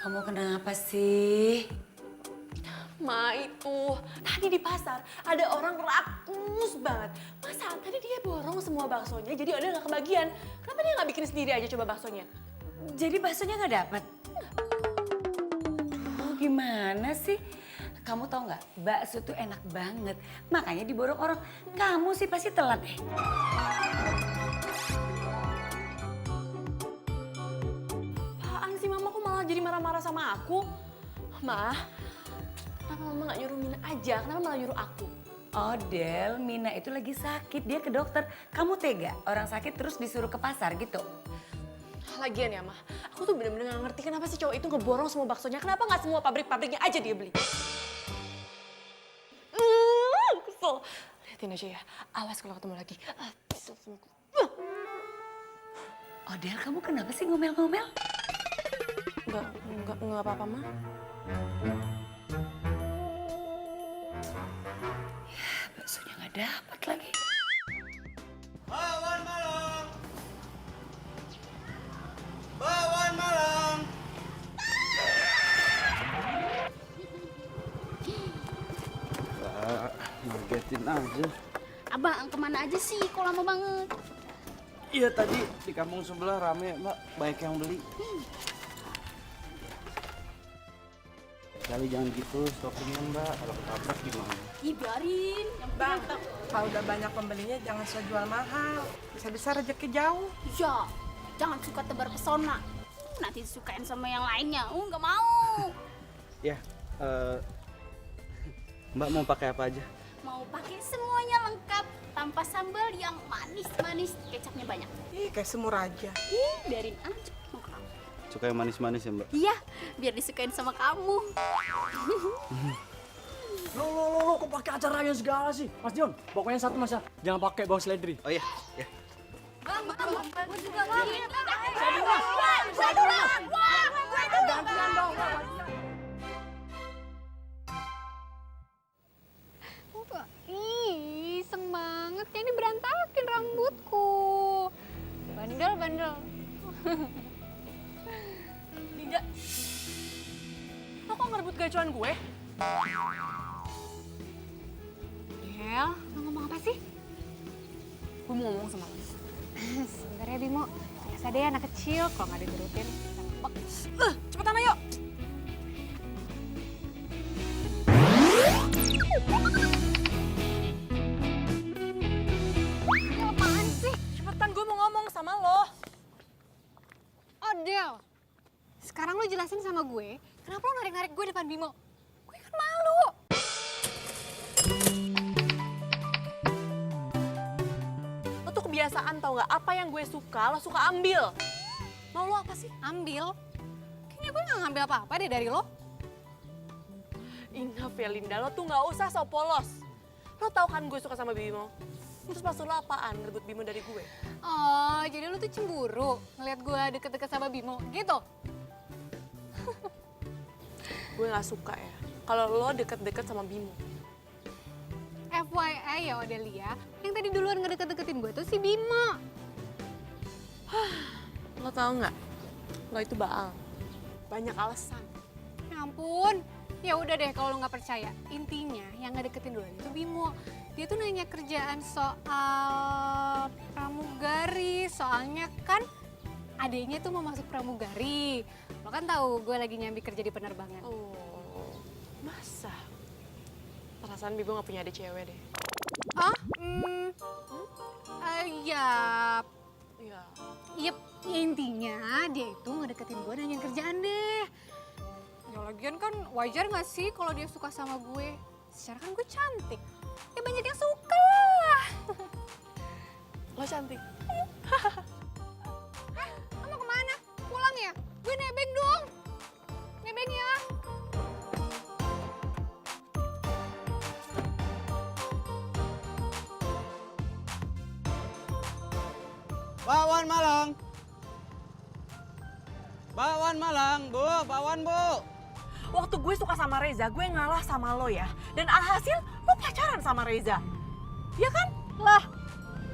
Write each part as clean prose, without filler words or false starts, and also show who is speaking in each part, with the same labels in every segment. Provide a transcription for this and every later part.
Speaker 1: Kamu kenapa sih?
Speaker 2: Ma, itu tadi di pasar ada orang rakus banget. Masa tadi dia borong semua baksonya jadi ada nggak kebagian. Kenapa dia nggak bikin sendiri aja coba baksonya?
Speaker 1: Jadi baksonya nggak dapet? Oh, gimana sih? Kamu tau nggak, bakso tuh enak banget. Makanya diborong orang. Kamu sih pasti telat deh.
Speaker 2: Apaan sih mama kok malah jadi marah-marah sama aku? Ma, kenapa mama nggak nyuruh Mina aja? Kenapa malah nyuruh aku?
Speaker 1: Oh Del, Mina itu lagi sakit. Dia ke dokter. Kamu tega orang sakit terus disuruh ke pasar gitu?
Speaker 2: Lagian ya, Ma, aku tuh bener-bener gak ngerti kenapa sih cowok itu ngeborong semua baksonya. Kenapa nggak semua pabrik-pabriknya aja dia beli? Kesel. Liatin aja ya, awas kalau ketemu lagi. Kesel sama aku.
Speaker 1: Oh Del, kamu kenapa sih ngomel-ngomel?
Speaker 2: Enggak apa-apa, Ma.
Speaker 1: Ya, baksonya nggak dapet lagi.
Speaker 3: Bawan Malang! Bawan Malang! Ngagetin aja.
Speaker 4: Abang kemana aja sih? Kok lama banget?
Speaker 3: Iya tadi di kampung sebelah rame mbak, banyak yang beli. Kali jangan gitu stokingnya mbak, kalau ketabrak gimana?
Speaker 4: Ih biarin. Yang
Speaker 5: Bang,
Speaker 4: penting
Speaker 5: kalau udah banyak pembelinya jangan so jual mahal. Bisa-bisa rezeki jauh.
Speaker 4: ya, jangan suka tebar pesona. Nanti disukain sama yang lainnya. Nggak mau.
Speaker 3: Ya, mbak mau pakai apa aja?
Speaker 4: Mau pakai semuanya lengkap tanpa sambal yang manis-manis, kecapnya banyak.
Speaker 5: Ih, kayak semur aja.
Speaker 4: Ih, biarin aja sama kamu.
Speaker 3: Suka yang manis-manis ya mbak?
Speaker 4: Iya, biar disukain sama kamu.
Speaker 6: Lo kok pakai acaranya segala sih? Mas Dion, pokoknya satu mas ya, jangan pakai bau seledri.
Speaker 3: Oh iya, ya.
Speaker 4: Bang, gue juga bang. Saya dulu.
Speaker 6: Gantian dong.
Speaker 7: Ih, iseng banget. Kayak ini berantakin rambutku. Bandel.
Speaker 2: Dinda, lo kok ngerebut gacuan gue?
Speaker 7: Del, lo ngomong apa sih?
Speaker 2: Gue mau ngomong sama lo.
Speaker 7: Sebentar ya Bimo. Biasa deh anak kecil kalau nggak diturutin. Ngambek.
Speaker 2: Cepetan ayo!
Speaker 7: Ini apaan sih?
Speaker 2: Cepetan, gue mau ngomong sama lo.
Speaker 7: Oh Del, sekarang lo jelasin sama gue, kenapa lo narik-narik gue depan Bimo? Gue kan malu.
Speaker 2: Lo tuh kebiasaan tau gak? Apa yang gue suka, lo suka ambil. Mau lo apa sih?
Speaker 7: Ambil? Kayaknya gue nggak ngambil apa-apa deh dari lo.
Speaker 2: Enough ya Linda, lo tuh gak usah so polos. Lo tau kan gue suka sama Bimo? Terus maksud lo apaan rebut Bimo dari gue?
Speaker 7: Oh, jadi lo tuh cemburu ngeliat gue deket-deket sama Bimo, gitu?
Speaker 2: Gue gak suka ya kalau lo deket-deket sama Bimo.
Speaker 7: FYI ya Odelia, yang tadi duluan ngedeket-deketin gue tuh si Bimo.
Speaker 2: Lo tau gak? Lo itu baal. Banyak alasan.
Speaker 7: Ya ampun, ya udah deh kalau lo nggak percaya. Intinya yang ngedeketin duluan itu Bimo. Dia tuh nanya kerjaan soal pramugari, soalnya kan adiknya tuh mau masuk pramugari. Lo kan tahu gue lagi nyambi kerja di penerbangan.
Speaker 2: Oh, masa? Perasaan Bimo gak punya adik cewek deh.
Speaker 7: Ah, ya,
Speaker 2: Iya.
Speaker 7: yep, intinya dia itu ngedeketin gue nanyain kerjaan deh. Ya lagian kan wajar gak sih kalau dia suka sama gue? Secara kan gue cantik, ya banyak yang suka lah.
Speaker 2: Lo cantik.
Speaker 7: Lo mau kemana? Pulang ya? Gue nebeng dong. Nebeng ya.
Speaker 3: Bawan Malang! Bawan Malang, Bu, bawan Bu!
Speaker 2: Waktu gue suka sama Reza, gue ngalah sama lo ya. Dan alhasil lo pacaran sama Reza. Ya kan?
Speaker 7: Lah,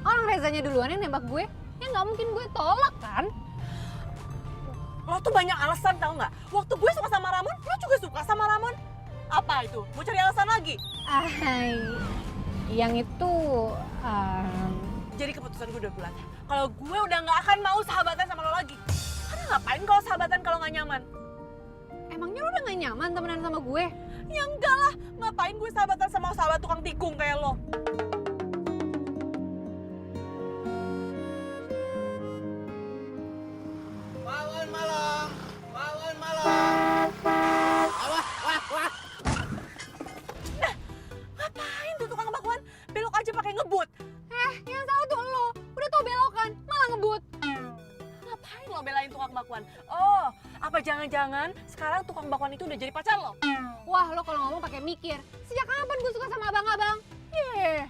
Speaker 7: orang Rezanya duluan yang nembak gue. Ya nggak mungkin gue tolak kan?
Speaker 2: Lo tuh banyak alasan tau nggak? Waktu gue suka sama Ramon, lo juga suka sama Ramon. Apa itu? Mau cari alasan lagi?
Speaker 7: Yang itu
Speaker 2: Jadi keputusan gue udah bulat. Kalau gue udah nggak akan mau sahabatan sama lo lagi. Karena ngapain kalau sahabatan kalau nggak nyaman?
Speaker 7: emangnya lu udah gak nyaman temenan sama gue?
Speaker 2: Ya enggak lah, ngapain gue sahabatan sama sahabat tukang tikung kayak lo?
Speaker 3: Wawan malam, wawan malam.
Speaker 2: Ngapain tuh tukang bakwan? Belok aja pakai ngebut.
Speaker 7: Yang salah tuh lo, udah tau belokan, malah ngebut.
Speaker 2: Ngapain lo belain tukang bakwan? Oh, apa jangan-jangan sekarang tukang bakwan itu udah jadi pacar lo?
Speaker 7: Wah, lo kalau ngomong pakai mikir. Sejak kapan gue suka sama abang-abang? Yeh.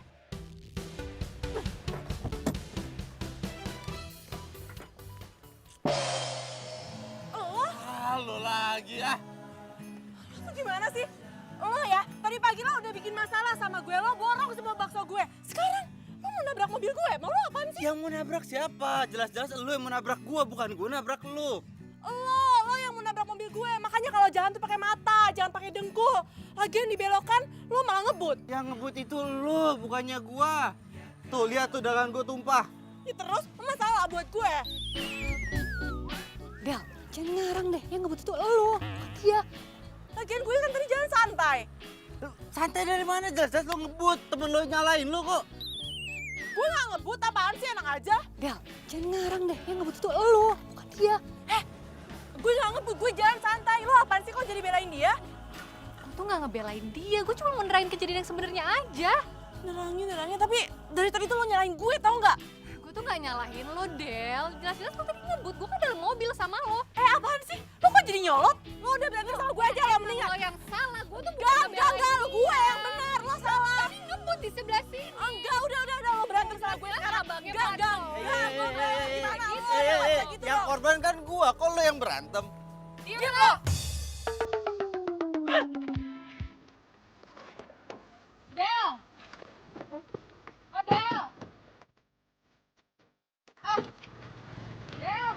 Speaker 3: Halo lagi ah.
Speaker 2: Lo tuh gimana sih? Lo ya, tadi pagi lo udah bikin masalah sama gue, lo borong semua bakso gue. Sekarang lo mau nabrak mobil gue, mau lo apaan sih?
Speaker 3: Yang mau nabrak siapa? Jelas-jelas lu yang mau nabrak gua, bukan gua nabrak lu.
Speaker 2: Lo yang mau nabrak mobil gue, makanya kalau jalan tuh pakai mata, jangan pakai dengkul. Lagian dibelokan, lo malah ngebut.
Speaker 3: Yang ngebut itu lu, bukannya gua. Tuh lihat tuh dagangan gua tumpah.
Speaker 2: Ya terus, masalah buat gue.
Speaker 1: Del, jangan ngarang deh, yang ngebut itu lo. Iya.
Speaker 2: Lagian gue kan tadi jalan santai.
Speaker 3: Santai dari mana? Jelas-jelas lu ngebut, temen lu nyalain lu kok.
Speaker 2: Gue gak ngebut, apaan sih, enak aja.
Speaker 1: Del, jangan ngarang deh, yang ngebut itu lo, bukan dia.
Speaker 2: Gue gak ngebut, gue jalan santai. Lo apaan sih kok jadi belain dia?
Speaker 7: Gue tuh gak ngebelain dia, gue cuma mau nerangin kejadian yang sebenarnya aja.
Speaker 2: Nerangin, tapi dari tadi tuh lo nyalain gue, tau gak?
Speaker 7: Gue tuh gak nyalahin lo, Del. Jelas-jelas lo tadi ngebut, gue kan dalam mobil sama lo.
Speaker 2: Apaan sih? Lo kok jadi nyolot? Lo udah berantem sama gue aja lah mendingan.
Speaker 7: Lo yang salah, gue tuh
Speaker 2: Enggak,
Speaker 7: bukan ngebelain
Speaker 2: lo gue yang benar, lo salah.
Speaker 7: Tadi ngebut di sebelah sini.
Speaker 2: Enggak, udah, lo berantem sama gue sekarang.
Speaker 7: Abangnya
Speaker 2: Enggak,
Speaker 7: Pato.
Speaker 2: gue berantem gimana lo?
Speaker 3: Eh,
Speaker 2: Gak bisa gitu
Speaker 3: yang
Speaker 2: dong.
Speaker 3: korban kan gua, kok lu yang berantem?
Speaker 2: Diam lo.
Speaker 7: Del! Oh, Del! Ah! Del!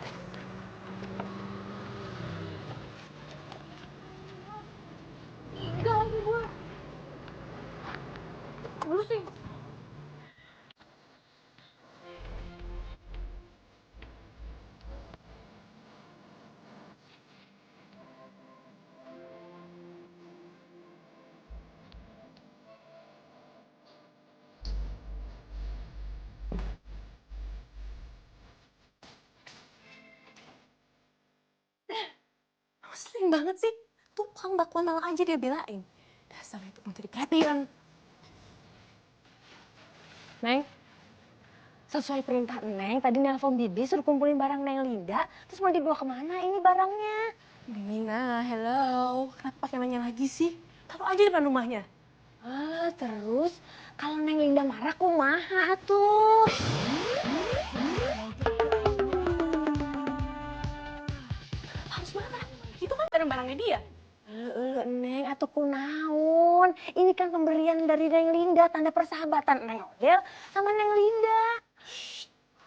Speaker 7: Tinggal lagi gue. Lu sih.
Speaker 2: Sering banget sih. Tukang bakwan malah aja dia belain. Dasar itu mau jadi perhatian.
Speaker 8: Neng, sesuai perintah Neng, tadi nelpon Bibi suruh kumpulin barang Neng Linda, terus mau dibawa kemana ini barangnya?
Speaker 2: Mina, hello. Kenapa pakai nanya lagi sih? Taruh aja di depan rumahnya.
Speaker 8: Terus kalau Neng Linda marah, kumaha tuh?
Speaker 2: Harus marah. Itu kan barang-barangnya dia.
Speaker 8: Neng, atuh kunaon? Ini kan pemberian dari Neng Linda, tanda persahabatan Neng Odel sama Neng Linda.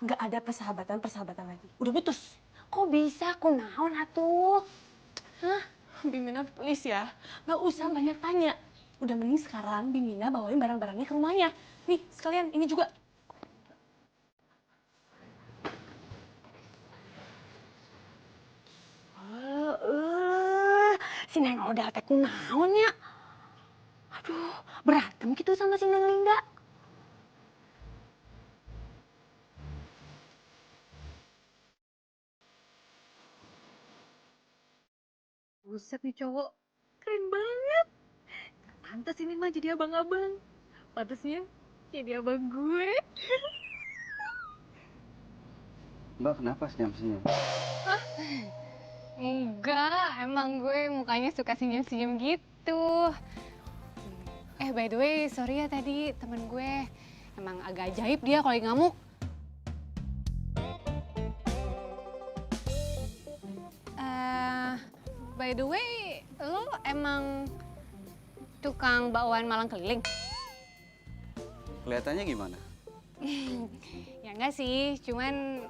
Speaker 2: Nggak ada persahabatan lagi. Udah putus.
Speaker 8: Kok bisa kunaon atuh?
Speaker 2: Bimina please ya. Nggak usah banyak tanya. Udah mending sekarang Bimina bawain barang-barangnya ke rumahnya. Nih sekalian ini juga.
Speaker 8: Si Neng Odel teh kunaon ya? Aduh, berantem gitu sama si Neng Linda.
Speaker 7: Buset nih cowok, keren banget. Pantes ini mah jadi abang-abang. Pantasnya jadi abang gue.
Speaker 3: Mbak kenapa senyum-senyum?
Speaker 7: Enggak, emang gue mukanya suka senyum-senyum gitu. By the way, sorry ya tadi temen gue emang agak ajaib dia kalau lagi ngamuk. By the way, lo emang tukang bakwan Malang keliling?
Speaker 3: Kelihatannya gimana?
Speaker 7: Ya enggak sih, cuman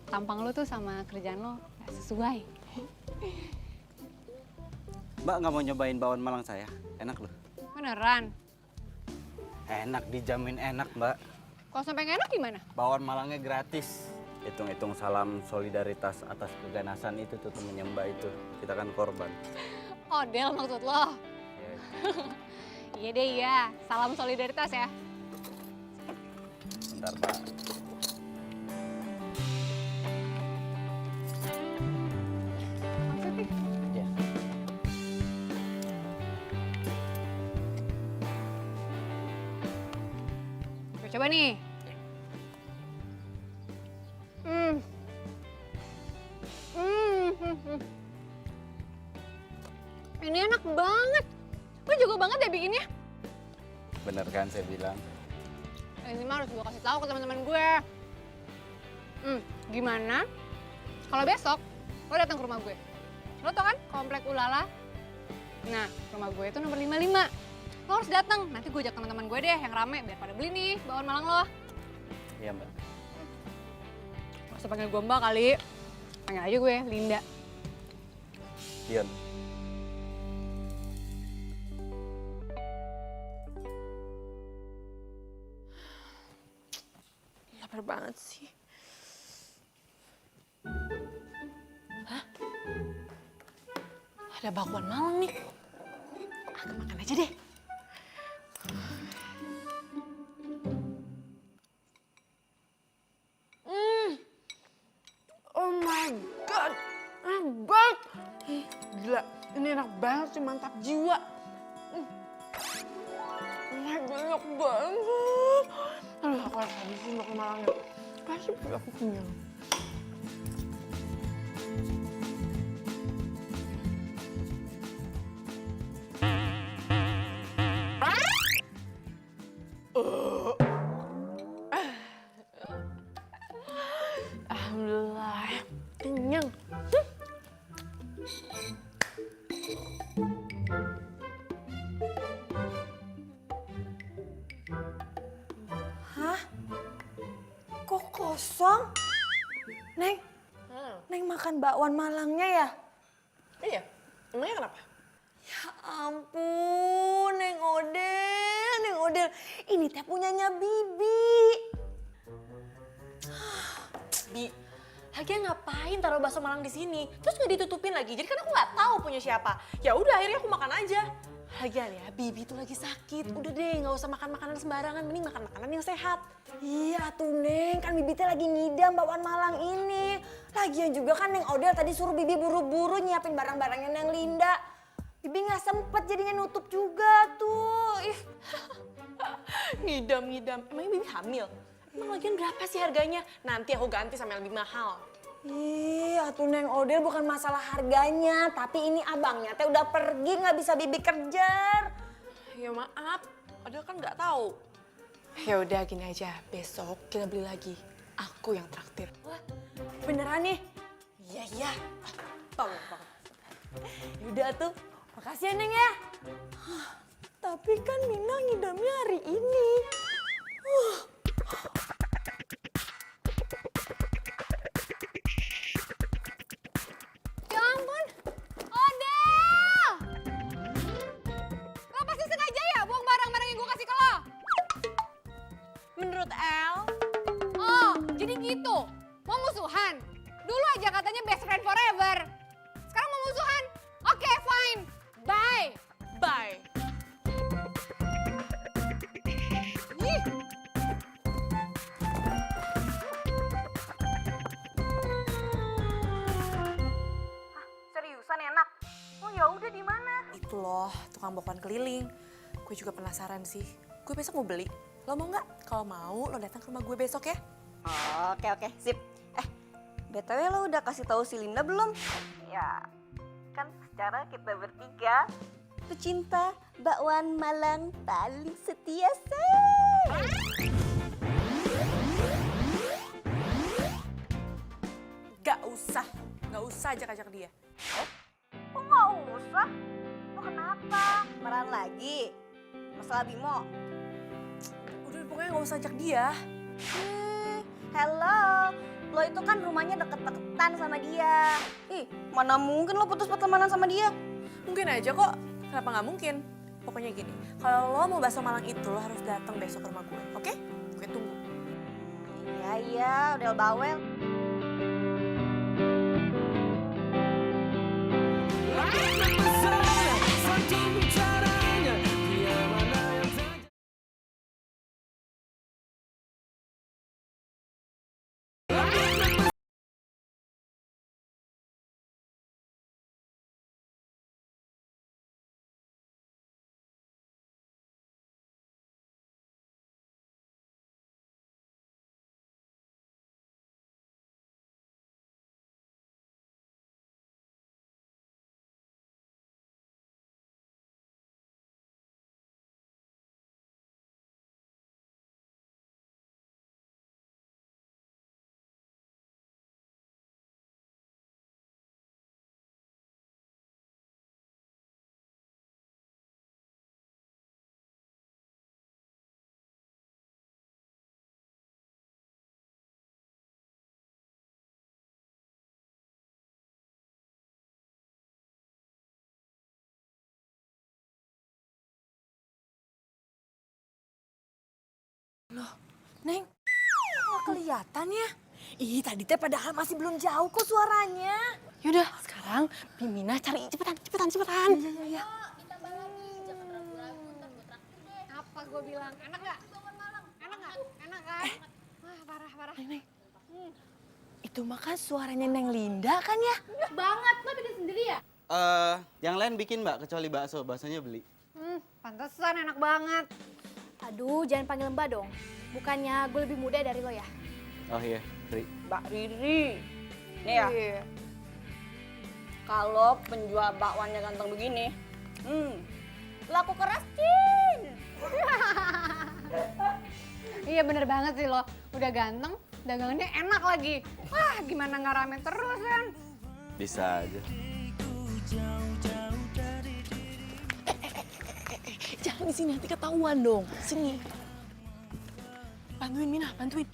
Speaker 7: tampang lo tuh sama kerjaan lo gak sesuai.
Speaker 3: Mbak nggak mau nyobain bakwan Malang saya? Enak loh.
Speaker 7: Beneran?
Speaker 3: Enak, dijamin enak Mbak.
Speaker 7: Kalau sampai nggak enak gimana?
Speaker 3: Bakwan Malangnya gratis. Hitung-hitung salam solidaritas atas keganasan itu tuh temennya Mbak itu. Kita kan korban.
Speaker 7: Odel maksud lo?
Speaker 3: Ya,
Speaker 7: Iya deh iya, salam solidaritas ya.
Speaker 3: bentar Mbak.
Speaker 7: Maksudnya?
Speaker 3: Ya.
Speaker 7: Coba nih. Ini enak banget. Gue jago banget deh bikinnya.
Speaker 3: Bener kan saya bilang?
Speaker 7: Ini mah harus gue kasih tahu ke teman-teman gue. Gimana? Kalau besok lo datang ke rumah gue. Lo tau kan komplek Ulala? Nah, rumah gue itu nomor 55. Lo harus datang. Nanti gue ajak teman-teman gue deh yang rame biar pada beli nih bakwan Malang lo.
Speaker 3: Iya Mbak.
Speaker 7: Gak usah panggil gue Mbak kali. Panggil aja gue Linda.
Speaker 3: Dion.
Speaker 2: Lapar banget sih. Hah? Ada bakwan Malang nih. Aku makan aja deh. Oh my god, enak banget. Gila, ini enak banget sih, mantap jiwa. Oh my god, enak banget. Aduh, aku harus habisin bakwan Malangnya. Pasti aku kenyang. Alhamdulillah, kenyang.
Speaker 8: Hah? Kok kosong? Neng, Neng makan bakwan Malangnya ya?
Speaker 2: Iya, emangnya kenapa?
Speaker 8: Ya ampun, Neng Odel, Neng Odel. Ini teh punyanya Bibi.
Speaker 2: Bi, lagian ngapain taruh bakso Malang di sini? Terus nggak ditutupin lagi. Jadi kan aku nggak tahu punya siapa. Ya udah, akhirnya aku makan aja. Lagian ya, Bibi tuh lagi sakit. Udah deh, nggak usah makan makanan sembarangan. Mending makan makanan yang sehat.
Speaker 8: Iya tuh Neng, kan Bibi teh lagi ngidam bakwan Malang ini. Lagian juga kan Neng Odel tadi suruh Bibi buru-buru nyiapin barang-barangnya Neng Linda. Bibi nggak sempet jadinya nutup juga tuh. Ih.
Speaker 2: Ngidam. Emangnya Bibi hamil? Emang lagian berapa sih harganya? Nanti aku ganti sama yang lebih mahal.
Speaker 8: Ih, atuh Neng Odel bukan masalah harganya, tapi ini abangnya teh udah pergi nggak bisa Bibi kejar.
Speaker 2: Ya maaf, padahal kan nggak tahu. Ya udah gini aja, besok kita beli lagi. Aku yang traktir.
Speaker 8: Wah, beneran nih?
Speaker 2: Iya.
Speaker 8: Tolong. Yaudah tuh, makasih ya Neng ya. Tapi kan Mina ngidamnya hari ini.
Speaker 7: Ya ampun, Odel! Lo pasti sengaja ya buang barang-barang yang gue kasih ke lo?
Speaker 2: Menurut El,
Speaker 7: Oh, jadi gitu. Mau musuhan? Dulu aja katanya best friend forever. Sekarang mau musuhan? Oke, fine. Bye.
Speaker 2: bye.
Speaker 7: Ih.
Speaker 8: Seriusan enak? Oh ya udah di mana?
Speaker 2: Itu loh, tukang bakwan keliling. Gue juga penasaran sih. Gue besok mau beli. Lo mau nggak? Kalau mau, lo datang ke rumah gue besok ya.
Speaker 8: Oke, sip. BTW lo udah kasih tahu si Linda belum? Ya, kan secara kita bertiga pecinta bakwan Malang paling setia, say.
Speaker 2: Gak usah ajak-ajak dia.
Speaker 8: Kok nggak usah? Lo kenapa? Marahan lagi? Masalah Bimo?
Speaker 2: Udah pokoknya gak usah ajak dia.
Speaker 8: Hello, Lo itu kan rumahnya deket-deketan sama dia. Ih, mana mungkin lo putus pertemanan sama dia?
Speaker 2: Mungkin aja kok. Kenapa nggak mungkin? Pokoknya gini, kalau lo mau bakso Malang itu lo harus datang besok ke rumah gue, oke? Gue tunggu.
Speaker 8: Iya, udah bawel.
Speaker 2: Neng, nggak kelihatan ya? Ih, tadi teh padahal masih belum jauh kok suaranya. Yaudah, sekarang Bimina cari cepetan. Iya.
Speaker 7: Apa gue bilang? Enak nggak? Enak nggak? Enak kan? Wah, parah.
Speaker 2: Neng, itu mah kan suaranya Neng Linda kan ya?
Speaker 4: Banget, lo bikin sendiri ya?
Speaker 3: Yang lain bikin mbak, kecuali bakso. Baksonya beli.
Speaker 7: Pantesan enak banget.
Speaker 4: Aduh, jangan panggil Mbak dong. Bukannya gue lebih muda dari lo ya?
Speaker 3: Oh iya, Ri.
Speaker 8: Mbak Riri. Nih ya, kalau penjual bakwannya ganteng begini, laku keras, Cin.
Speaker 7: Iya bener banget sih lo. Udah ganteng, dagangannya enak lagi. Wah, gimana nggak rame terus kan?
Speaker 3: Bisa aja.
Speaker 2: Jangan di sini, nanti ketahuan dong. Sini. Bantuin Mina, bantuin.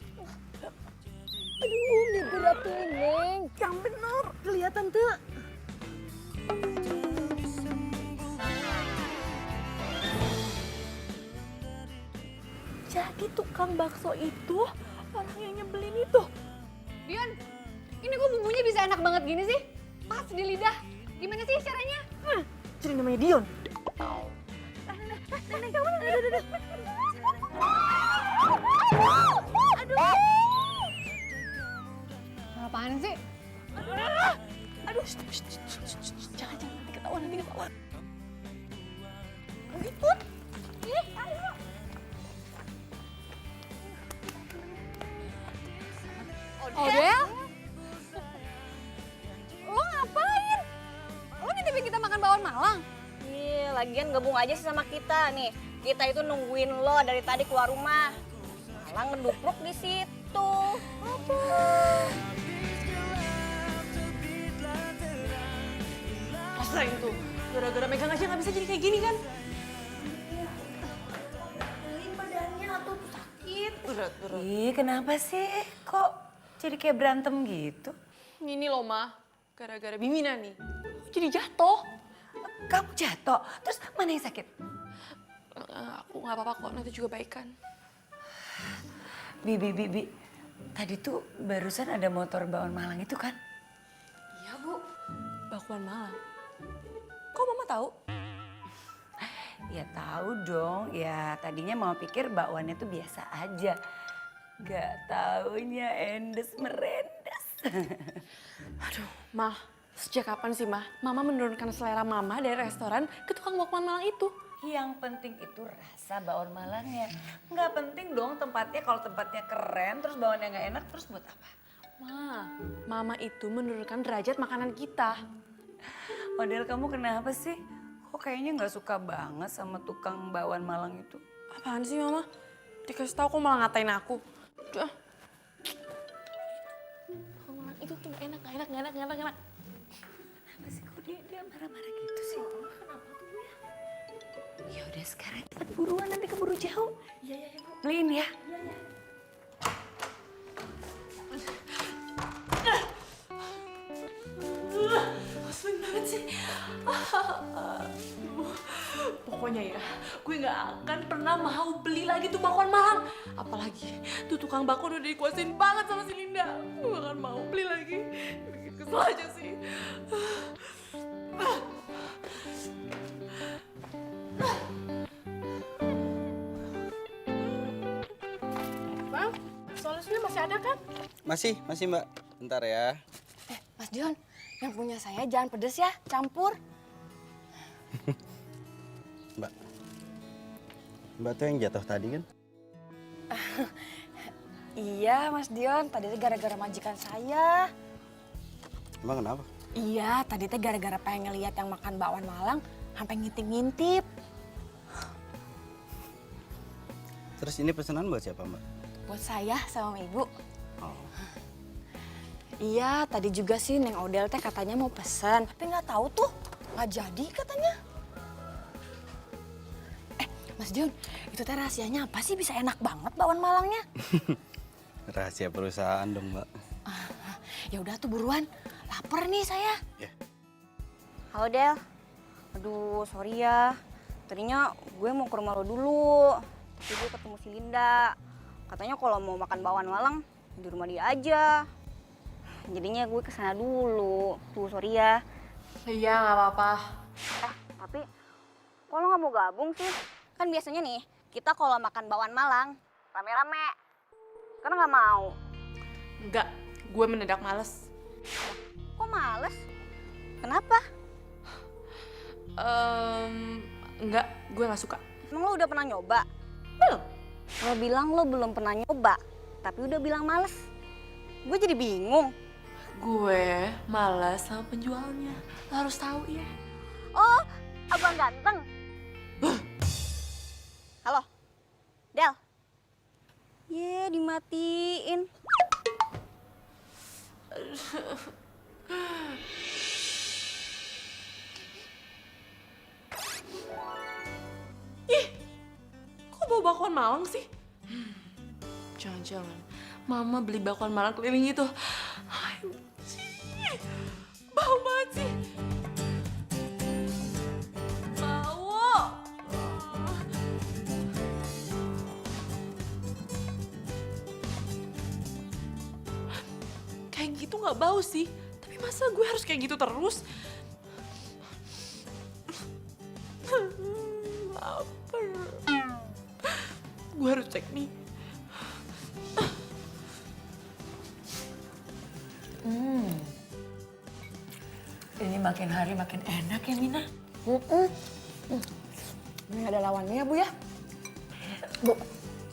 Speaker 2: Aduh, digerakin, Neng. Yang bener, kelihatan tuh. Jadi tukang bakso itu orang yang nyebelin itu.
Speaker 7: Dion, ini kok bumbunya bisa enak banget gini sih? Pas di lidah. Gimana sih caranya?
Speaker 2: Jadi namanya Dion.
Speaker 7: Apaan sih?
Speaker 2: Aduh, jangan nanti ketahuan. Gitu.
Speaker 7: Odel? Lo ngapain? Lo nitipin kita makan bakwan Malang?
Speaker 8: Iya, lagian gabung aja sih sama kita nih. Kita itu nungguin lo dari tadi keluar rumah. Malah ngedupruk di situ.
Speaker 2: Rasain tuh, gara-gara megang aja nggak bisa jadi kayak gini kan?
Speaker 8: Badannya tuh sakit.
Speaker 2: Berat.
Speaker 1: Ih, kenapa sih? Kok jadi kayak berantem gitu?
Speaker 2: Ini loh, Ma. Gara-gara Bimina nih. Jadi jatuh.
Speaker 1: Kamu jatuh, terus mana yang sakit?
Speaker 2: Aku nggak apa-apa kok, nanti juga baikan.
Speaker 1: Bi. Tadi tuh barusan ada motor bakwan Malang itu kan?
Speaker 2: Iya, Bu. Bakwan Malang. Kok Mama tahu?
Speaker 1: Ya tahu dong, ya tadinya mau pikir bakwannya tuh biasa aja. Gak taunya endes merendes.
Speaker 2: Aduh, Ma. Sejak kapan sih, Ma? Mama menurunkan selera Mama dari restoran ke tukang bakwan Malang itu.
Speaker 1: Yang penting itu rasa bakwan Malangnya. Nggak penting dong tempatnya, kalau tempatnya keren terus bakwannya nggak enak terus buat apa?
Speaker 2: Ma, Mama itu menurunkan derajat makanan kita.
Speaker 1: Model kamu kenapa sih? Kok kayaknya nggak suka banget sama tukang bakwan Malang itu?
Speaker 2: Apaan sih, Mama? Dikasih tahu kok malah ngatain aku. Udah. Bakwan Malang itu tuh nggak enak.
Speaker 1: Kenapa sih kok dia marah-marah gitu sih? Kenapa tuh ya? Ya udah sekarang cepet buruan nanti keburu jauh. Iya Bu. Beliin ya.
Speaker 2: Pokoknya ya, gue gak akan pernah mau beli lagi tuh bakwan Malang. Apalagi tuh tukang bakwan udah dikuasain banget sama si Linda. Gue gak akan mau beli lagi. Bikin kesel aja sih.
Speaker 7: Bang, solusinya masih ada kan?
Speaker 3: Masih Mbak. Bentar ya.
Speaker 9: Mas Dion, yang punya saya jangan pedes ya, campur.
Speaker 3: Mbak. Mbak tuh yang jatuh tadi kan?
Speaker 9: Iya, Mas Dion, tadi teh gara-gara majikan saya.
Speaker 3: Emang kenapa?
Speaker 9: Iya, tadi teh gara-gara pengen ngeliat yang makan bakwan Malang, sampai ngintip-ngintip.
Speaker 3: Terus ini pesanan buat siapa Mbak?
Speaker 9: Buat saya sama Ibu.
Speaker 3: Oh.
Speaker 9: Iya, tadi juga sih Neng Odel teh katanya mau pesan, tapi nggak tahu tuh, nggak jadi katanya. Mas Dion, itu teh rahasianya apa sih bisa enak banget bakwan Malangnya?
Speaker 3: Rahasia perusahaan dong Mbak.
Speaker 9: Ya udah tuh buruan, lapar nih saya.
Speaker 8: Halo Del. Aduh, sorry ya. Tadinya gue mau ke rumah lo dulu. Tapi gue ketemu si Linda. Katanya kalau mau makan bakwan Malang di rumah dia aja. Jadinya gue kesana dulu. Tuh, sorry ya.
Speaker 2: Iya, gak apa-apa.
Speaker 8: Tapi kok lo gak mau gabung sih? Kan biasanya nih, kita kalau makan bakwan Malang rame-rame. Karena gak mau.
Speaker 2: Enggak, gue mendadak males.
Speaker 8: Kok males? Kenapa?
Speaker 2: Enggak, gue gak suka.
Speaker 8: Emang lo udah pernah nyoba?
Speaker 2: Belum.
Speaker 8: Lo bilang lo belum pernah nyoba, tapi udah bilang males. Gue jadi bingung.
Speaker 2: Gue malas sama penjualnya. Lo harus tahu ya.
Speaker 8: Oh, abang ganteng. Halo, Del. Ye, dimatiin.
Speaker 2: Kok bau bakwan Malang sih? Jangan-jangan Mama beli bakwan Malang keliling itu. Ayo, bau banget sih. Bau. Kayak gitu nggak bau sih. Tapi masa gue harus kayak gitu terus? Lapar. Gue harus cek nih.
Speaker 1: Ini makin hari makin enak ya Mina.
Speaker 9: Ini ada lawannya ya Bu ya. Bu,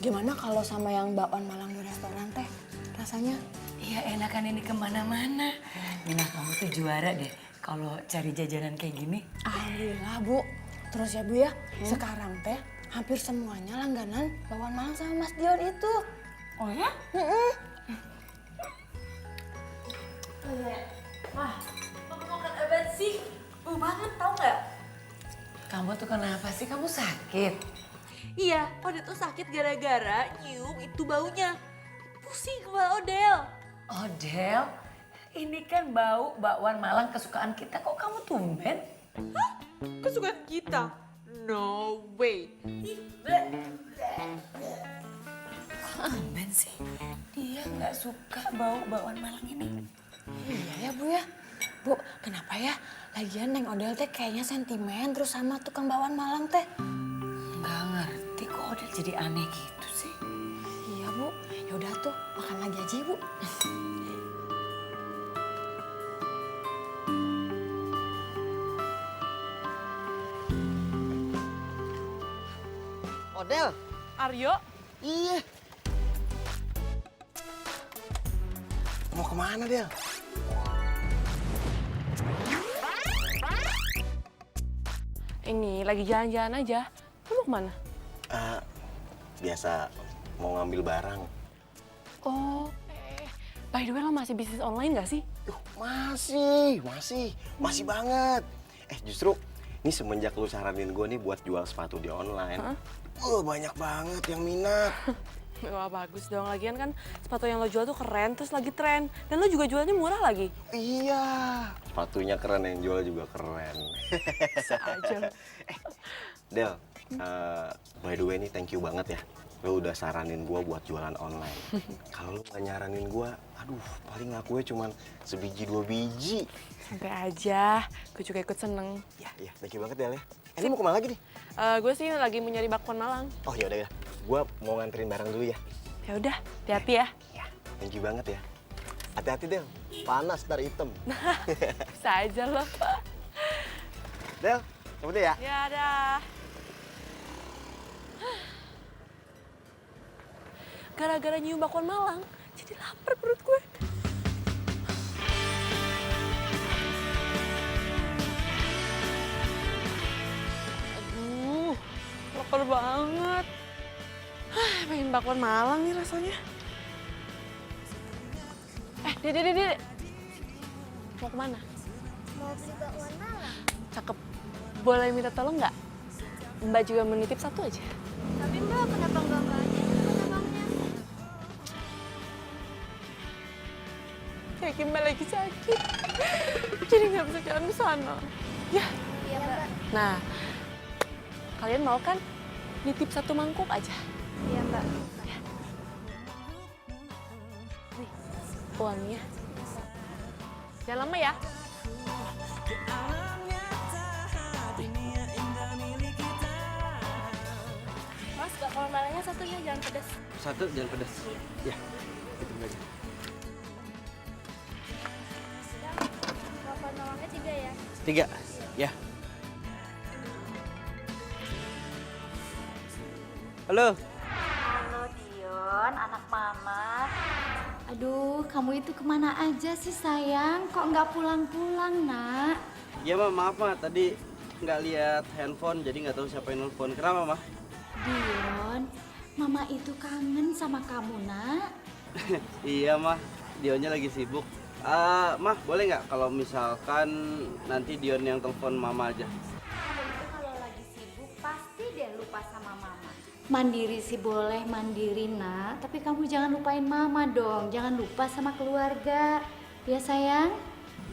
Speaker 9: gimana kalau sama yang bakwan Malang di restoran teh rasanya?
Speaker 1: Iya enakan ini kemana-mana. Mina kamu tuh juara deh kalau cari jajanan kayak gini.
Speaker 9: Alhamdulillah Bu. Terus ya Bu ya, sekarang teh hampir semuanya langganan bakwan Malang sama Mas Dion itu.
Speaker 1: Oh ya?
Speaker 2: Wah, kamu makan apa sih? Bau banget tau nggak?
Speaker 1: Kamu tuh kenapa sih? Kamu sakit?
Speaker 2: Iya, Odel tuh sakit gara-gara nyium itu baunya. Pusing kepala Odel.
Speaker 1: Odel, ini kan bau bakwan Malang kesukaan kita. Kok kamu tumben?
Speaker 2: Kesukaan kita? No way.
Speaker 1: Tumben sih. Dia nggak suka bau bakwan Malang ini.
Speaker 9: Iya ya Bu ya. Bu, kenapa ya? Lagian Neng Odel teh kayaknya sentimen terus sama tukang bakwan Malang teh.
Speaker 1: Nggak ngerti kok Odel jadi aneh gitu sih.
Speaker 9: Iya Bu, yaudah tuh makan lagi aja ya Bu.
Speaker 10: Odel.
Speaker 2: Aryo,
Speaker 10: Iya. Mau kemana, Del?
Speaker 2: ini lagi jalan-jalan aja. Lu mau kemana?
Speaker 10: Biasa mau ngambil barang.
Speaker 2: Oh, by the way lo masih bisnis online gak sih?
Speaker 10: Masih banget. Justru ini semenjak lu saranin gue nih buat jual sepatu di online. Banyak banget yang minat.
Speaker 2: Wah bagus dong, lagian kan sepatu yang lo jual tuh keren, terus lagi tren. Dan lo juga jualnya murah lagi.
Speaker 10: Iya, sepatunya keren, yang jual juga keren.
Speaker 2: Bisa aja.
Speaker 10: Del, by the way nih thank you banget ya. Lo udah saranin gue buat jualan online. Kalau lo gak nyaranin gue, aduh paling ngakunya cuman sebiji 2 biji.
Speaker 2: Santai aja, gue juga ikut seneng.
Speaker 10: Ya, thank you banget Del ya. Ini mau kemana lagi nih?
Speaker 2: Gue sih lagi mau nyari bakwan Malang.
Speaker 10: Oh yaudah ya, gue mau nganterin barang dulu ya.
Speaker 2: Ya udah, hati-hati ya.
Speaker 10: Ya, thank you banget ya. Hati-hati Del, panas ntar hitam.
Speaker 2: Bisa aja lo.
Speaker 10: Del, cabut deh ya.
Speaker 2: Ya dah. Gara-gara nyium bakwan Malang, jadi lapar perut gue. Aduh, lapar banget. Pengen bakwan Malang nih rasanya. Dede. Mau kemana?
Speaker 4: Mau beli bakwan Malang.
Speaker 2: Cakep. Boleh minta tolong nggak? Mbak juga menitip satu aja.
Speaker 4: Tapi Mbak, kenapa nggak Mbak aja yang buat abangnya?
Speaker 2: Kayak Mbak lagi sakit. Jadi nggak bisa jalan ke sana. Ya.
Speaker 4: Iya Mbak.
Speaker 2: Nah, kalian mau kan nitip satu mangkuk aja?
Speaker 4: Iya Mbak.
Speaker 2: Nih, uangnya. Jangan lama ya.
Speaker 4: Mas, bakwan Malangnya satunya jangan pedas.
Speaker 3: Satu jangan pedas. Ya, itu aja.
Speaker 4: Bakwan Malangnya 3 ya.
Speaker 3: 3, ya. Halo.
Speaker 1: Halo Dion, anak mama. Aduh, kamu itu kemana aja sih sayang? Kok nggak pulang-pulang, nak?
Speaker 3: Ya Ma, maaf Ma, tadi nggak lihat handphone jadi nggak tahu siapa yang nelfon. Kenapa Ma?
Speaker 1: Dion, mama itu kangen sama kamu, nak.
Speaker 3: Iya Ma, Dionnya lagi sibuk. Mah, boleh nggak kalau misalkan nanti Dion yang telepon Mama aja?
Speaker 1: Kamu itu kalau lagi sibuk pasti deh lupa sama mama. Mandiri sih boleh mandiri, nak. Tapi kamu jangan lupain mama dong. Jangan lupa sama keluarga. Ya sayang?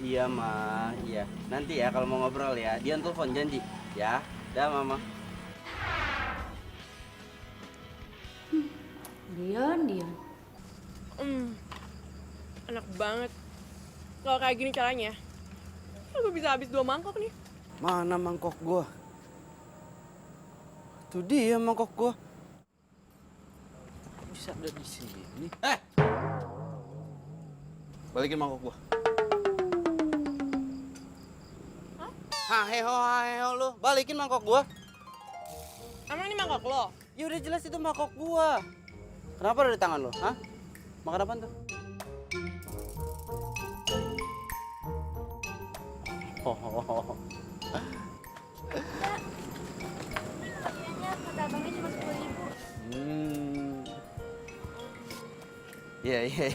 Speaker 3: Iya Ma, iya. Nanti ya kalau mau ngobrol ya, Dion telepon janji. Ya, dah Mama.
Speaker 1: Dion.
Speaker 2: Enak banget. Kalau kayak gini caranya, gue bisa habis 2 mangkok nih.
Speaker 3: Mana mangkok gua? Tuh dia mangkok gua. Bisa ada di sini. Balikin mangkok gua. Hah? Heho lu. Balikin mangkok gua.
Speaker 2: Emang ini mangkok lo?
Speaker 3: Ya udah jelas itu mangkok gua. Kenapa ada di tangan lo? Hah? Makan apaan tuh?
Speaker 4: Harganya kata abangnya cuma 10.000.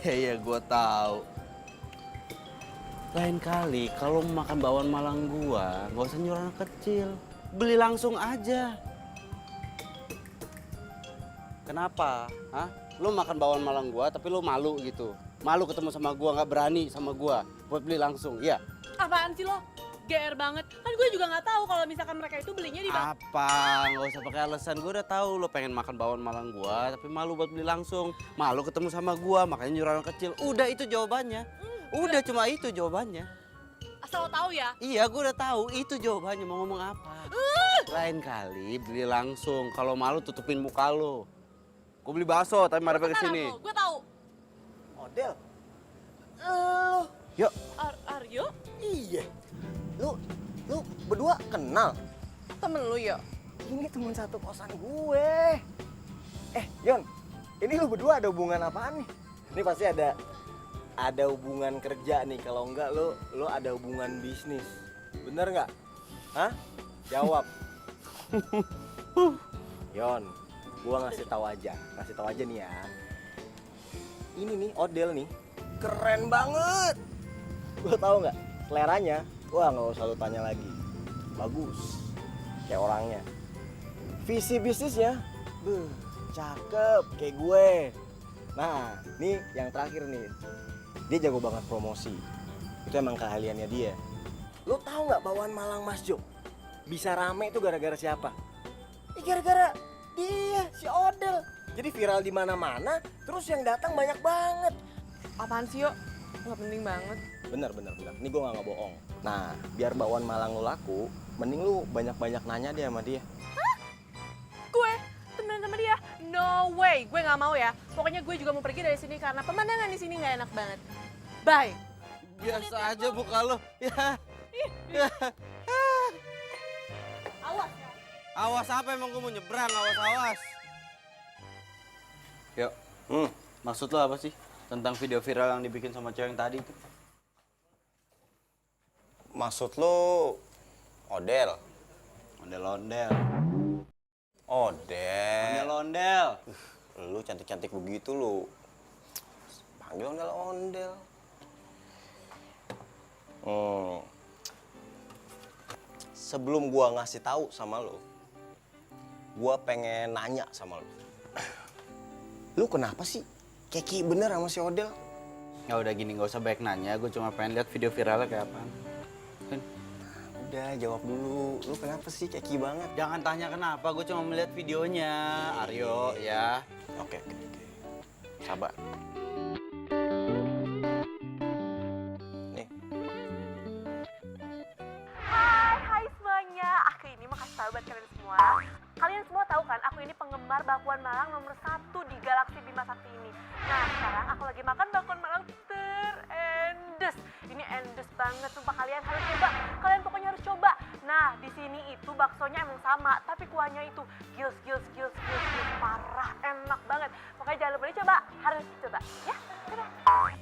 Speaker 3: Iya, gua tahu. Lain kali kalau mau makan bakwan Malang gua, nggak usah nyuruh anak kecil. Beli langsung aja. Kenapa? Hah? Lu makan bakwan Malang gua tapi lu malu gitu. Malu ketemu sama gua, nggak berani sama gua buat beli langsung. Iya.
Speaker 2: Apaan sih lo? GR banget. Kan gue juga nggak tahu kalau misalkan mereka itu belinya di
Speaker 3: Apa? Nggak usah pakai alasan. Gue udah tahu lo pengen makan bakwan Malang gua, tapi malu buat beli langsung. Malu ketemu sama gua, makanya nyuruh anak kecil. Udah itu jawabannya. Udah cuma itu jawabannya.
Speaker 2: Asal lo tahu ya.
Speaker 3: Iya, gue udah tahu. Itu jawabannya. Mau ngomong apa? Lain kali beli langsung. Kalau malu tutupin muka lo. Gue beli bakso, tapi marahnya ke sini.
Speaker 2: Gue tahu.
Speaker 10: Model.
Speaker 3: Yuk.
Speaker 2: Aryo?
Speaker 10: Iya. Lu berdua kenal?
Speaker 2: Temen lu ya?
Speaker 10: Ini teman satu kosan gue. Yon, ini lu berdua ada hubungan apaan nih? Ini pasti ada hubungan kerja nih. Kalau enggak lu ada hubungan bisnis. Bener nggak? Hah? Jawab. Yon, gua ngasih tahu aja nih ya. Ini nih Odel nih, keren banget. Gua tahu nggak? Seleranya, wah nggak usah lu tanya lagi. Bagus, kayak orangnya. Visi bisnisnya, cakep kayak gue. Nah, nih yang terakhir nih. Dia jago banget promosi. Itu emang keahliannya dia. Lo tahu nggak bawaan Malang Mas Jo? Bisa rame itu gara-gara siapa? Gara-gara dia, si Odel. Jadi viral di mana-mana, terus yang datang banyak banget.
Speaker 2: Apaan sih, yuk? Nggak penting banget.
Speaker 10: Bener. Ini gue nggak bohong. Nah, biar bawaan Malang lo laku, mending lu banyak-banyak nanya dia sama dia.
Speaker 2: Gue temenan sama dia? No way, gue nggak mau ya. Pokoknya gue juga mau pergi dari sini karena pemandangan di sini nggak enak banget. Bye.
Speaker 3: Biasa aja muka lo. Ya.
Speaker 2: Awas.
Speaker 3: Awas apa emang gue mau nyebrang, awas. Yuk, maksud lo apa sih tentang video viral yang dibikin sama cewek yang tadi itu?
Speaker 10: Maksud lo Odel?
Speaker 3: Ondel-ondel.
Speaker 10: Odel.
Speaker 3: Ondel-ondel.
Speaker 10: Lu cantik-cantik begitu lu. Panggil ondel-ondel. Sebelum gua ngasih tahu sama lu, gua pengen nanya sama lu. Lu kenapa sih keki bener sama si Odel?
Speaker 3: Ya udah gini, nggak usah banyak nanya. Gue cuma pengen lihat video viralnya kayak apaan. Kan?
Speaker 10: Udah jawab dulu. Lu kenapa sih keki banget?
Speaker 3: Jangan tanya kenapa, gue cuma melihat videonya. Aryo, ya.
Speaker 10: Oke. Sabar. Nih.
Speaker 2: Hai semuanya. Aku ini mau kasih tahu buat kalian semua. Kalian semua tahu kan, aku ini penggemar bakwan Malang nomor 1 di Galaksi Bima Sakti ini. Nah, sekarang aku lagi makan bakwan Malang terendes. Ini endes banget, sumpah kalian harus coba. Kalian pokoknya harus coba. Nah, di sini itu baksonya emang sama, tapi kuahnya itu gils. Parah, enak banget. Pokoknya jangan lupa dicoba, harus coba. Ya, dadah.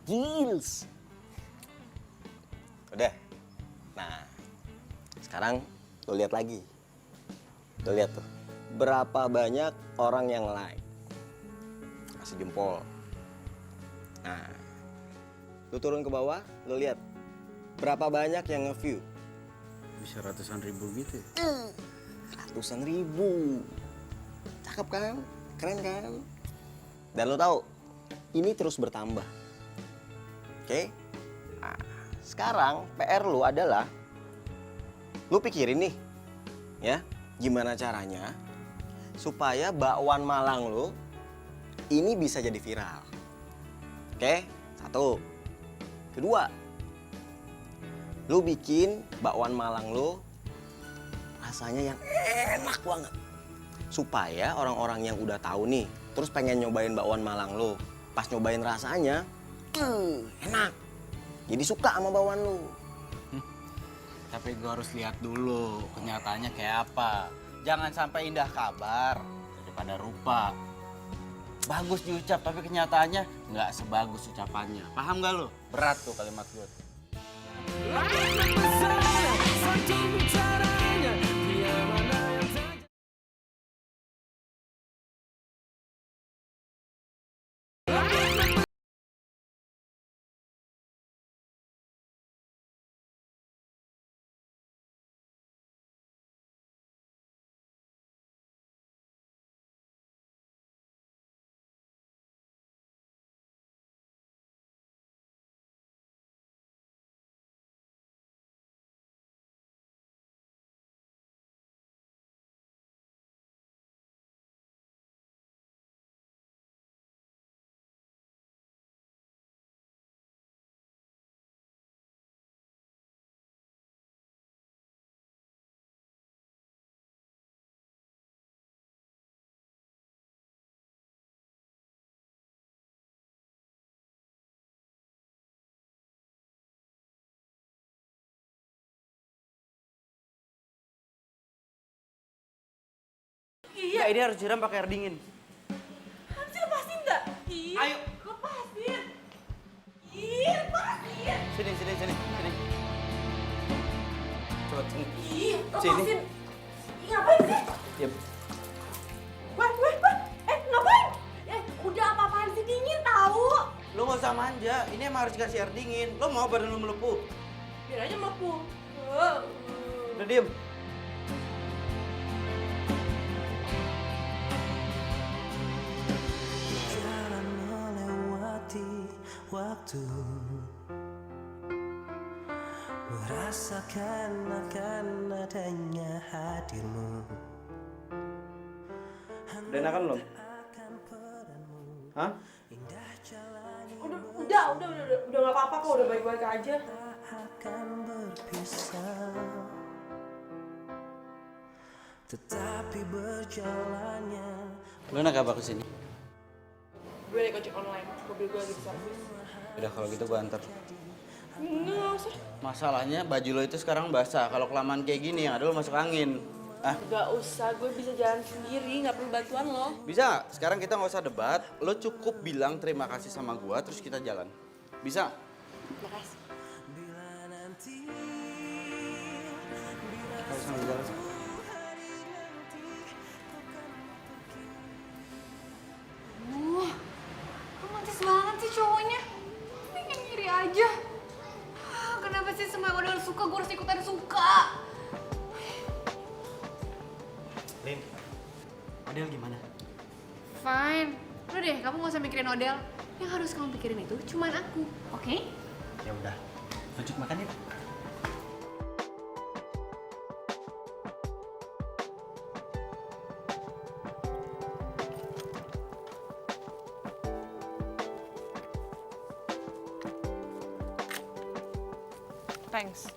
Speaker 10: Gils. Udah. Nah, sekarang lo lihat lagi. Lo lihat tuh. Berapa banyak orang yang like. Kasih jempol. Nah, lo turun ke bawah, lo lihat. Berapa banyak yang nge-view?
Speaker 3: Bisa ratusan ribu gitu ya?
Speaker 10: Ratusan ribu. Cakep kan? Keren kan? Dan lo tahu, ini terus bertambah. Oke? Nah, sekarang PR lo adalah lu pikirin nih, ya, gimana caranya supaya bakwan Malang lu ini bisa jadi viral. Oke, 1. Kedua, lu bikin bakwan Malang lu rasanya yang enak banget. Supaya orang-orang yang udah tahu nih, terus pengen nyobain bakwan Malang lu. Pas nyobain rasanya, enak. Jadi suka sama bakwan lu.
Speaker 3: Tapi gue harus lihat dulu kenyataannya kayak apa. Jangan sampai indah kabar daripada rupa. Bagus diucap tapi kenyataannya nggak sebagus ucapannya. Paham gak lo? Berat tuh kalimat gue. Iya, ini harus siram pakai air dingin.
Speaker 2: Hamsi lepasin nggak? Iya.
Speaker 3: Ayo.
Speaker 2: Lepasin. Iya, lepasin.
Speaker 3: Sini. Coba sini.
Speaker 2: Iya,
Speaker 3: Sini.
Speaker 2: lepasin. Iya, ngapain sih?
Speaker 3: Diam.
Speaker 2: Wah. Ngapain? Udah apa-apaan sih, dingin tahu.
Speaker 3: Lo nggak usah manja. Ini emang harus dikasih air dingin. Lo mau badan lo melepuh?
Speaker 2: Biar aja melepuh.
Speaker 3: Udah diem.
Speaker 11: merasakan akan adanya hadirmu.
Speaker 3: Udah enakan belum? Hah?
Speaker 5: Udah nggak apa-apa kok, udah baik-baik aja.
Speaker 11: Akan berpisah, tetapi berjalannya.
Speaker 3: Lu naik apa kesini?
Speaker 5: Gue naik ojek online, mobil gue lagi di servis.
Speaker 3: Udah kalau gitu gua anter.
Speaker 5: Nggak usah.
Speaker 3: Masalahnya baju lo itu sekarang basah. Kalau kelamaan kayak gini yang ada lo masuk angin. Ah,
Speaker 5: Gak usah, gue bisa jalan sendiri, nggak perlu bantuan lo.
Speaker 3: bisa. Sekarang kita nggak usah debat. Lo cukup bilang terima kasih sama gua terus kita jalan. Bisa?
Speaker 5: Makasih.
Speaker 3: Kita sambil jalan.
Speaker 7: Romantis banget sih cowoknya. Pengen ngiri aja. Kenapa sih semua yang udah suka gue harus ikutan suka?
Speaker 6: Lin, Adel gimana?
Speaker 7: Fine. Udah deh, kamu gak usah mikirin Odell. Yang harus kamu pikirin itu cuman aku, oke?
Speaker 6: Ya udah, lanjut makan yuk.
Speaker 5: Thanks.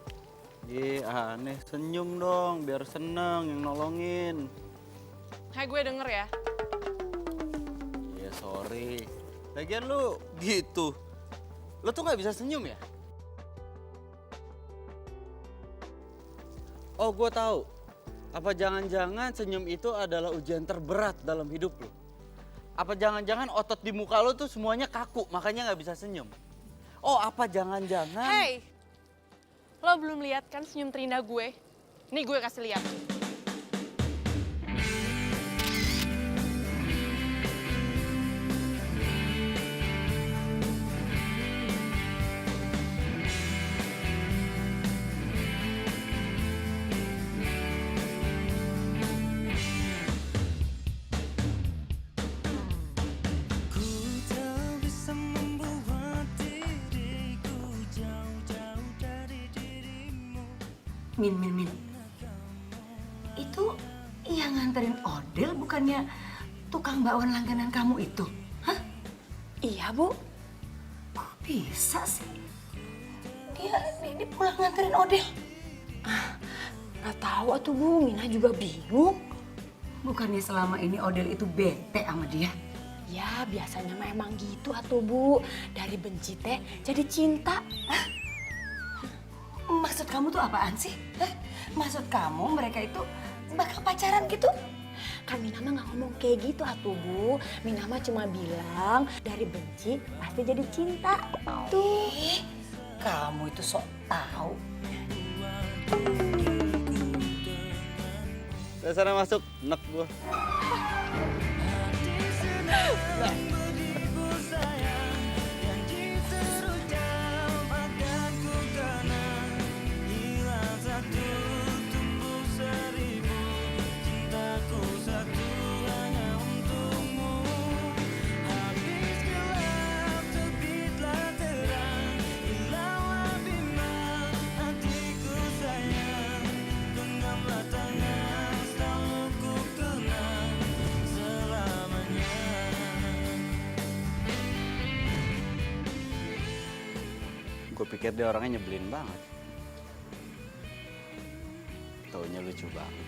Speaker 3: Aneh. Senyum dong, biar seneng yang nolongin.
Speaker 5: Hai, gue denger ya.
Speaker 3: Ya sorry. Lagian lu gitu. Lu tuh nggak bisa senyum ya? Oh, gue tahu. Apa jangan-jangan senyum itu adalah ujian terberat dalam hidup lu? Apa jangan-jangan otot di muka lu tuh semuanya kaku, makanya nggak bisa senyum? Oh, apa jangan-jangan?
Speaker 5: Hey, lo belum lihat kan senyum terindah gue? Nih gue kasih lihat.
Speaker 12: Min. Itu yang nganterin Odell bukannya tukang bakwan langganan kamu itu? Hah?
Speaker 9: Iya, Bu.
Speaker 12: Kok bisa sih? Dia pulang nganterin Odell.
Speaker 9: Nggak tahu atuh, Bu. Mina juga bingung.
Speaker 12: Bukannya selama ini Odell itu bete sama dia?
Speaker 9: Ya, biasanya mah emang gitu atuh, Bu. Dari benci teh jadi cinta.
Speaker 12: Maksud kamu tuh apaan sih? Hah? Maksud kamu mereka itu bakal pacaran gitu?
Speaker 9: Kan Mina mah nggak ngomong kayak gitu atuh, Bu. Mina mah cuma bilang dari benci pasti jadi cinta. Tuh.
Speaker 12: Kamu itu sok tahu.
Speaker 3: Ke sana masuk, nek gua. Gue pikir dia orangnya nyebelin banget. Taunya lucu banget.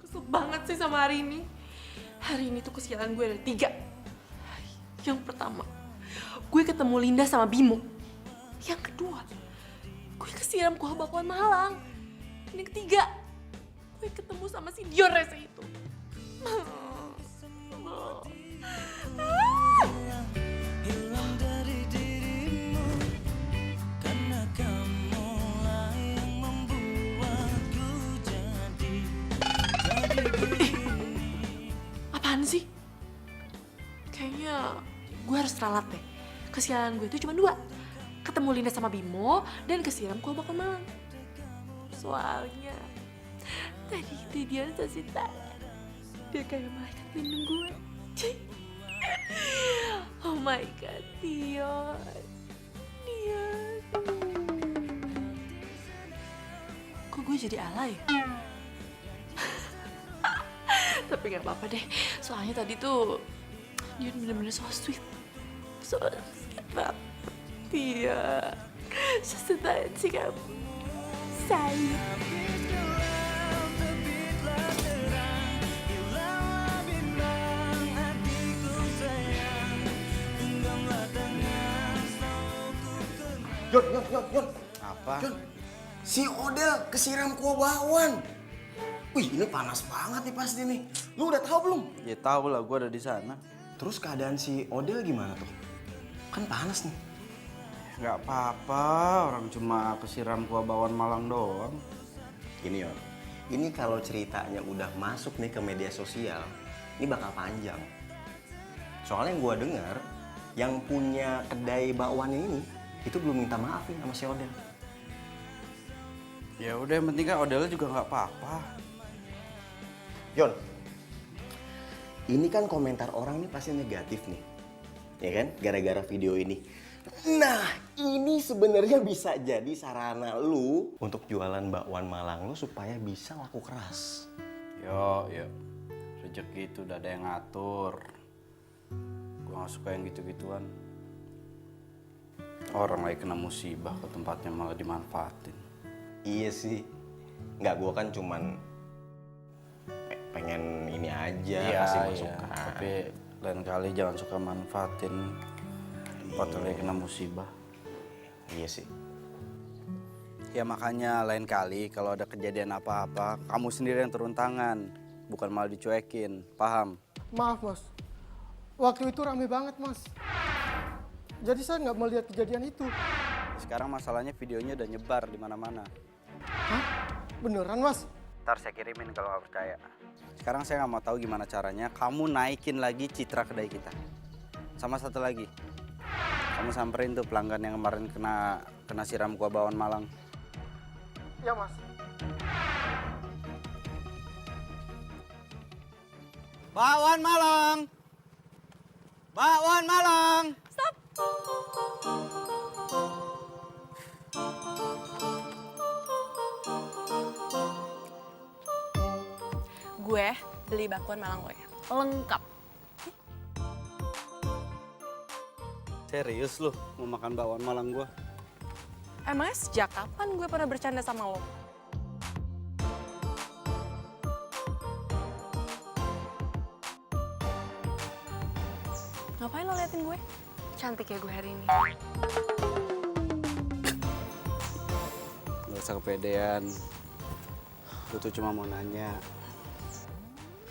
Speaker 5: Kesel banget sih sama hari ini. Hari ini tuh kesialan gue ada 3. Yang pertama, gue ketemu Linda sama Bimo. Yang kedua, gue kesiram kuah bakwan Malang. Yang ketiga, gue ketemu sama si Dion rese itu.
Speaker 11: Hilang dari dirimu, karena kamulah yang membuatku jadi begini.
Speaker 5: Apaan sih? Kayaknya gue harus ralat deh. Kesialan gue itu cuma 2. Ketemu Linda sama Bimo dan kesiram kuah bakwan Malang. Soalnya Tadi itu Dion kasih tangan. Dia kayak malaikat pelindung gue. Oh my God, Dion. Dion. Kok gue jadi alay? Tapi gak apa-apa deh. Soalnya tadi tuh Dion bener-bener so sweet. So sweet banget. Dion. Sesuatu sih kamu. Sayang.
Speaker 10: Yon.
Speaker 3: Apa?
Speaker 10: Yon, si Odel kesiram kuah bakwan. Wih, ini panas banget nih pasti nih. Lu udah tahu belum?
Speaker 3: Ya tahu lah, gue ada di sana.
Speaker 10: Terus keadaan si Odel gimana tuh? Kan panas nih.
Speaker 3: Nggak apa-apa, orang cuma kesiram kuah bakwan Malang doang.
Speaker 10: Gini Yon, ini kalau ceritanya udah masuk nih ke media sosial, ini bakal panjang. Soalnya yang gue dengar, yang punya kedai bakwannya ini, itu belum minta maaf nih sama si Odel.
Speaker 3: Ya udah, yang penting kan Odelnya juga nggak apa-apa.
Speaker 10: Yon, ini kan komentar orang nih pasti negatif nih, ya kan? Gara-gara video ini. Nah, ini sebenarnya bisa jadi sarana lu untuk jualan bakwan Malang lu supaya bisa laku keras.
Speaker 3: Yo, rezeki itu udah ada yang ngatur. Gue nggak suka yang gitu-gituan. Orang lagi kena musibah ke tempatnya malah dimanfaatin.
Speaker 10: Iya sih, nggak, gua kan cuman pengen ini aja, kasih masukan.
Speaker 3: Tapi lain kali jangan suka manfaatin tempat lagi kena musibah.
Speaker 10: Iya sih.
Speaker 3: Ya makanya lain kali kalau ada kejadian apa-apa, kamu sendiri yang turun tangan, bukan malah dicuekin, paham?
Speaker 13: Maaf mas, waktu itu rame banget mas. Jadi saya nggak melihat kejadian itu.
Speaker 3: Sekarang masalahnya videonya udah nyebar di mana-mana.
Speaker 13: Hah? Beneran mas?
Speaker 3: Ntar saya kirimin kalau nggak percaya. Sekarang saya nggak mau tahu gimana caranya kamu naikin lagi citra kedai kita. Sama satu lagi, kamu samperin tuh pelanggan yang kemarin kena siram kuah bakwan Malang.
Speaker 13: Ya mas.
Speaker 3: Bakwan Malang! Bakwan Malang!
Speaker 5: Stop! Gue beli bakwan Malang lo ya, lengkap.
Speaker 3: Serius lu mau makan bakwan Malang gua?
Speaker 5: Emangnya sejak kapan gue pernah bercanda sama lo? Ngapain lo liatin gue? Cantik ya gue hari ini.
Speaker 3: Gak usah kepedean. Gue tuh cuma mau nanya.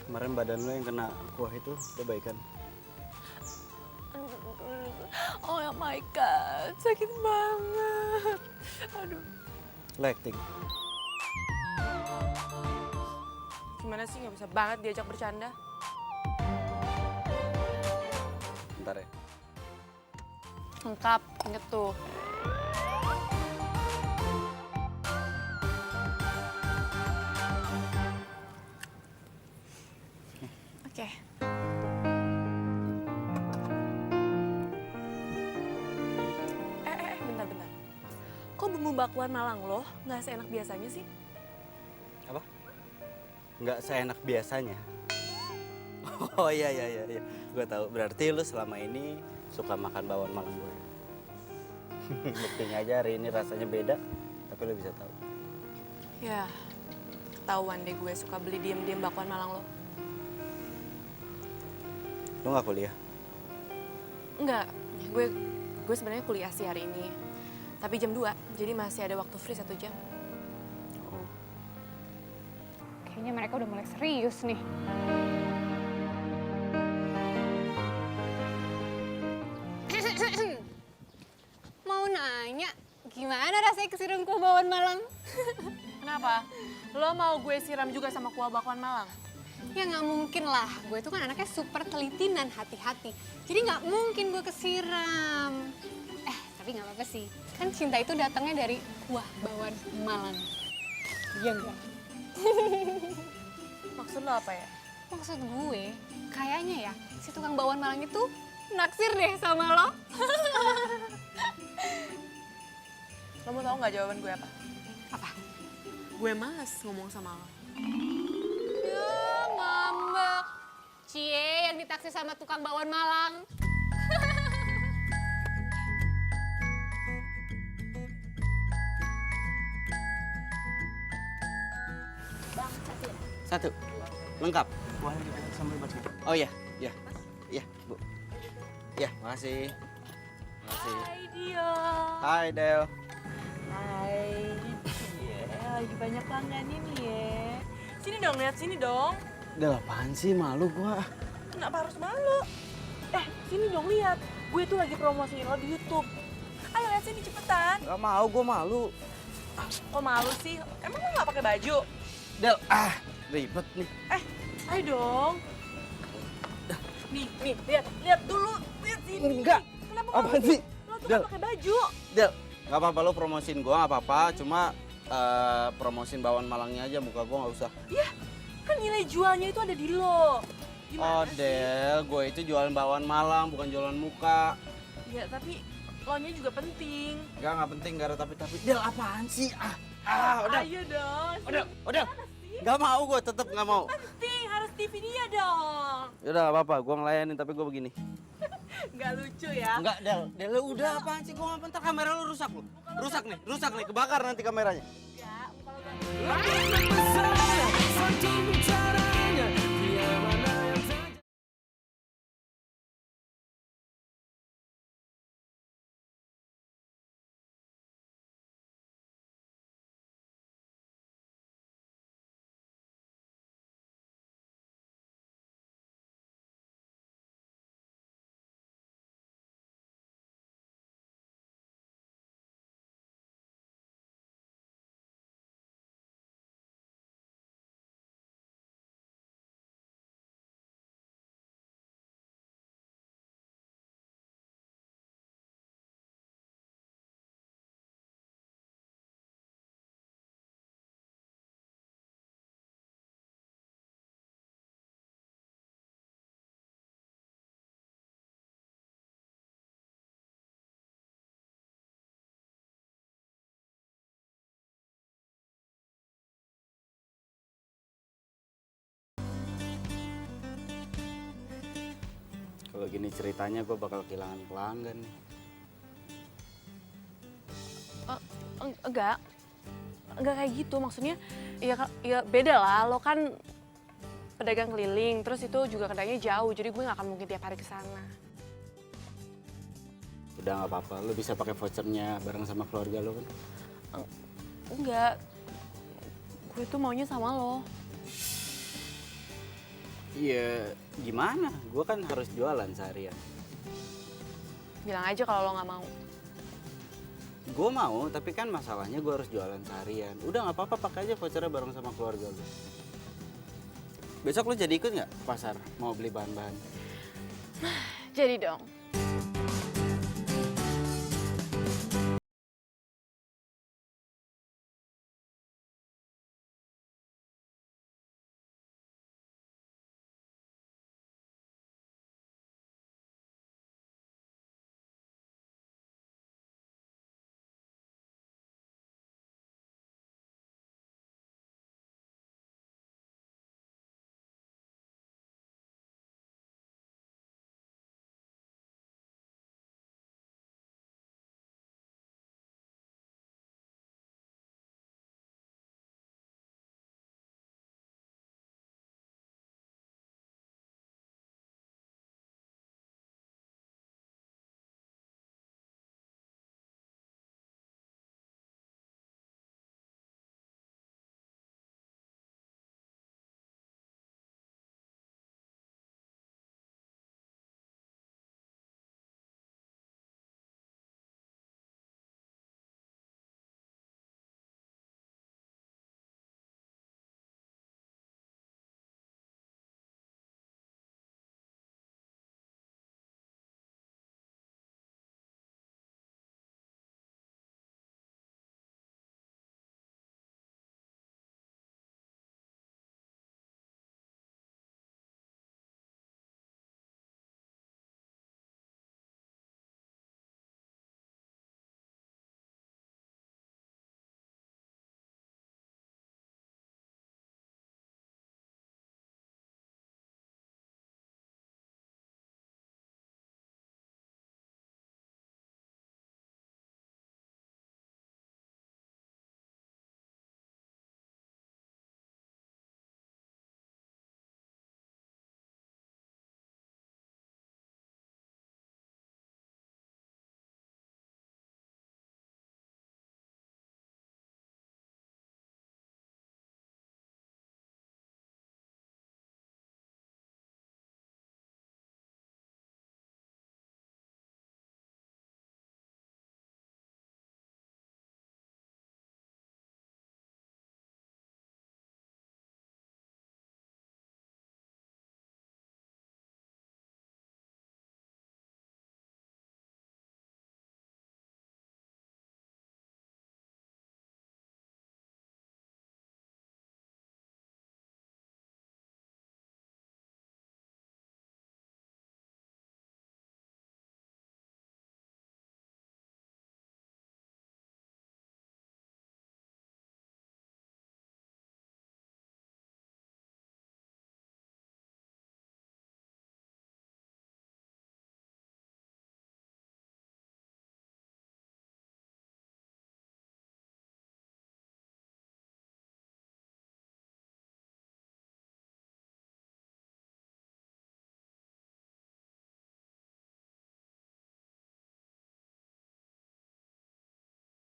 Speaker 3: Kemarin badan lo yang kena kuah itu udah baik kan?
Speaker 5: Oh my God, sakit banget. Aduh.
Speaker 3: Acting.
Speaker 5: Gimana sih nggak bisa banget diajak bercanda?
Speaker 3: Bentar ya.
Speaker 5: Lengkap, inget tuh. Oke. Bentar. Kok bumbu bakwan Malang lo nggak seenak biasanya sih?
Speaker 3: Apa? Nggak seenak biasanya. Oh iya. Gue tahu. Berarti lu selama ini suka makan bakwan Malang gue. Buktinya aja hari ini rasanya beda, tapi lu bisa tahu.
Speaker 5: Ya, ketahuan deh gue suka beli diem-diem bakwan Malang lo.
Speaker 3: Lu nggak kuliah?
Speaker 5: Enggak, gue sebenarnya kuliah sih hari ini. Tapi jam 2, jadi masih ada waktu free 1 jam.
Speaker 3: Oh.
Speaker 7: Kayaknya mereka udah mulai serius nih. Mau nanya, gimana rasanya kesiram kuah bakwan Malang?
Speaker 5: Kenapa? Lo mau gue siram juga sama kuah bakwan Malang?
Speaker 7: Ya nggak mungkin lah, gue tuh kan anaknya super teliti dan hati-hati. Jadi nggak mungkin gue kesiram. Tapi nggak apa-apa sih, kan cinta itu datangnya dari kuah bakwan Malang. Iya enggak?
Speaker 5: Maksud lo apa ya?
Speaker 7: Maksud gue, kayaknya ya si tukang bakwan Malang itu naksir deh sama lo.
Speaker 5: Lo mau tau nggak jawaban gue apa?
Speaker 7: Apa?
Speaker 5: Gue males ngomong sama lo.
Speaker 7: Ya, ngambek. Cie yang ditaksir sama tukang bakwan Malang.
Speaker 3: Satu. Lengkap.
Speaker 6: Wah, sambil baca.
Speaker 3: Oh iya, iya. Iya, Bu. Iya, makasih. Makasih.
Speaker 5: Hai Dio.
Speaker 3: Hai, Del.
Speaker 5: Hai. Lagi banyak pelanggan ini ya. Sini dong, lihat sini dong.
Speaker 3: Del, apaan sih? Malu gua.
Speaker 5: Kenapa harus malu? Sini dong lihat. Gue tuh lagi promosiin lo di YouTube. Ayo lihat sini cepetan.
Speaker 3: Gak mau, gua malu.
Speaker 5: Kok malu sih? Emang lo nggak pakai baju?
Speaker 3: Del, ribet nih.
Speaker 5: Ayo dong. Nih, lihat dulu. Lihat sini.
Speaker 3: Enggak.
Speaker 5: Kenapa
Speaker 3: Apaan sih?
Speaker 5: Lo tuh
Speaker 3: Del.
Speaker 5: nggak pakai baju.
Speaker 3: Del, gak apa-apa lo promosiin gua, gak apa-apa. Cuma promosiin bakwan Malangnya aja, muka gua gak usah.
Speaker 5: Ya, kan nilai jualnya itu ada di lo.
Speaker 3: Oh, Del, gue itu jualan bakwan Malang, bukan jualan muka.
Speaker 5: Ya, tapi lo-nya juga penting.
Speaker 3: Gak penting, gak ada tapi-tapi. Del, apaan sih? Udah.
Speaker 5: Ayo dong.
Speaker 3: Udah. Gak mau, gue tetep gak mau.
Speaker 5: Penting, harus TV dia dong.
Speaker 3: Yaudah, gak apa-apa. Gue ngelayanin, tapi gue begini.
Speaker 5: Nggak lucu ya?
Speaker 3: Enggak, Del. Del, lu udah apaan sih? Gue gak bentar, kamera lu rusak lu. Rusak nih, kebakar nanti kameranya. Kalau gini ceritanya gue bakal kehilangan pelanggan nih.
Speaker 5: Enggak kayak gitu. Maksudnya, ya beda lah. Lo kan pedagang keliling, terus itu juga kedainya jauh, jadi gue nggak akan mungkin tiap hari ke sana.
Speaker 3: Udah nggak apa-apa, lo bisa pakai vouchernya bareng sama keluarga lo kan?
Speaker 5: Enggak, gue tuh maunya sama lo.
Speaker 3: Iya, gimana? Gue kan harus jualan seharian.
Speaker 5: Bilang aja kalau lo nggak mau.
Speaker 3: Gue mau, tapi kan masalahnya gue harus jualan seharian. Udah nggak apa-apa, pakai aja vouchernya bareng sama keluarga lo. Besok lo jadi ikut nggak ke pasar mau beli bahan-bahan?
Speaker 5: Jadi dong.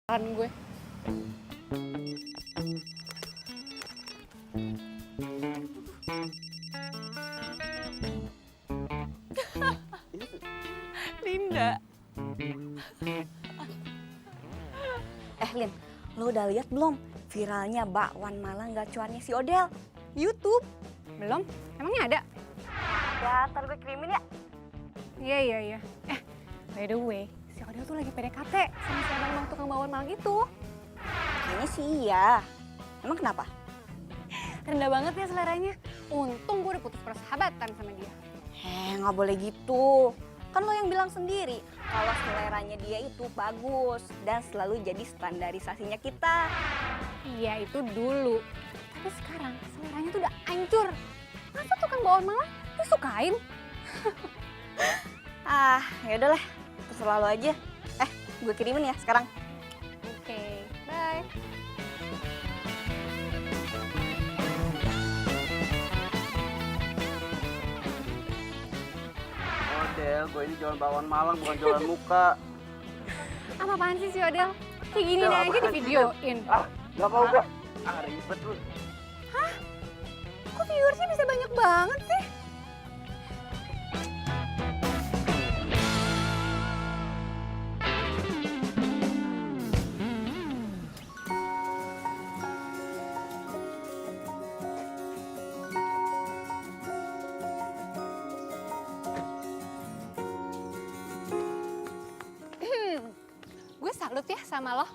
Speaker 7: Kan gue.
Speaker 5: Linda.
Speaker 8: Lin, lo udah lihat belum viralnya bakwan Malang gacuannya si Odell di YouTube?
Speaker 7: Belum? Emangnya ada?
Speaker 8: Ya, ntar gue kirimin ya.
Speaker 7: Iya. By the way, si Odell tuh lagi PDKT sama si abang tukang bakwan Malang itu.
Speaker 8: Kayaknya sih iya. Emang kenapa?
Speaker 7: Rendah banget ya seleranya. Untung gue udah putus persahabatan sama dia.
Speaker 8: Nggak boleh gitu. Kan lo yang bilang sendiri kalau seleranya dia itu bagus dan selalu jadi standarisasinya kita.
Speaker 7: Iya itu dulu. Tapi sekarang seleranya tuh udah hancur. Masa tukang bakwan Malang disukain?
Speaker 8: Ya udahlah, terserah lo aja. Gue kirimin ya sekarang.
Speaker 7: Oke, bye.
Speaker 3: Odel, gue ini jualan bakwan Malang bukan jualan muka.
Speaker 7: Apaan sih si Odell? Kayak gini
Speaker 3: Odell,
Speaker 7: aja
Speaker 3: apaan
Speaker 7: di
Speaker 3: sih,
Speaker 7: videoin.
Speaker 3: Gak mau gue. Ribet lu.
Speaker 7: Kok viewersnya bisa banyak banget sih? Gue salut ya sama lo.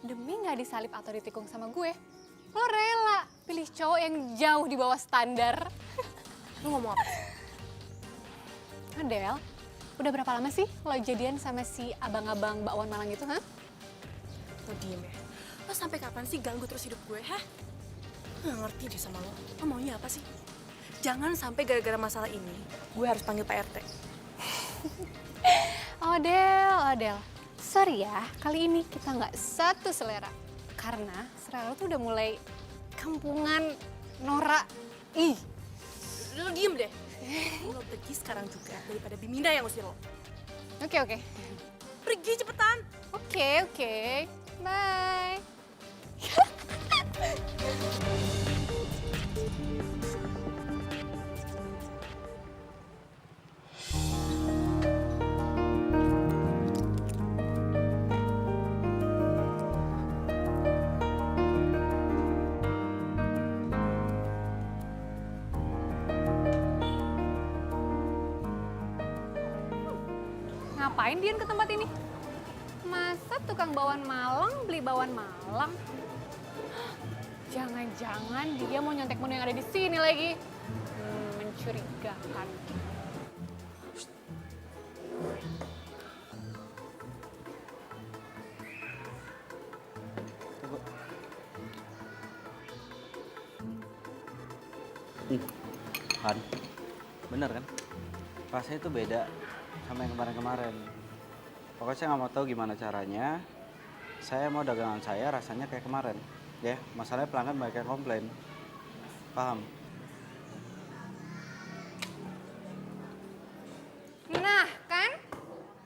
Speaker 7: Demi gak disalip atau ditikung sama gue, lo rela pilih cowok yang jauh di bawah standar.
Speaker 5: Lu ngomong apa?
Speaker 7: Adel, udah berapa lama sih lo jadian sama si abang-abang bakwan Malang itu, ha?
Speaker 5: Lo diem ya. Lo sampai kapan sih ganggu terus hidup gue, ha? Nggak ngerti deh sama lo. Lo maunya apa sih? Jangan sampai gara-gara masalah ini, gue harus panggil Pak RT.
Speaker 7: Odel. Sorry ya, kali ini kita nggak satu selera. Karena selera lo tuh udah mulai kampungan, norak. Ih.
Speaker 5: Lo diem deh. Lo pergi sekarang juga daripada Biminda yang usir lo.
Speaker 7: Oke.
Speaker 5: Pergi cepetan.
Speaker 7: Oke. Bye. Ngapain Dian ke tempat ini? Masa tukang bakwan Malang beli bakwan Malang? Jangan-jangan dia mau nyontek menu yang ada di sini lagi. Mencurigakan.
Speaker 3: Han, bener kan? Rasanya itu beda sama yang kemarin-kemarin. Pokoknya saya nggak mau tahu gimana caranya. Saya mau dagangan saya rasanya kayak kemarin. Ya, masalahnya pelanggan banyak yang komplain. Paham?
Speaker 7: Nah kan,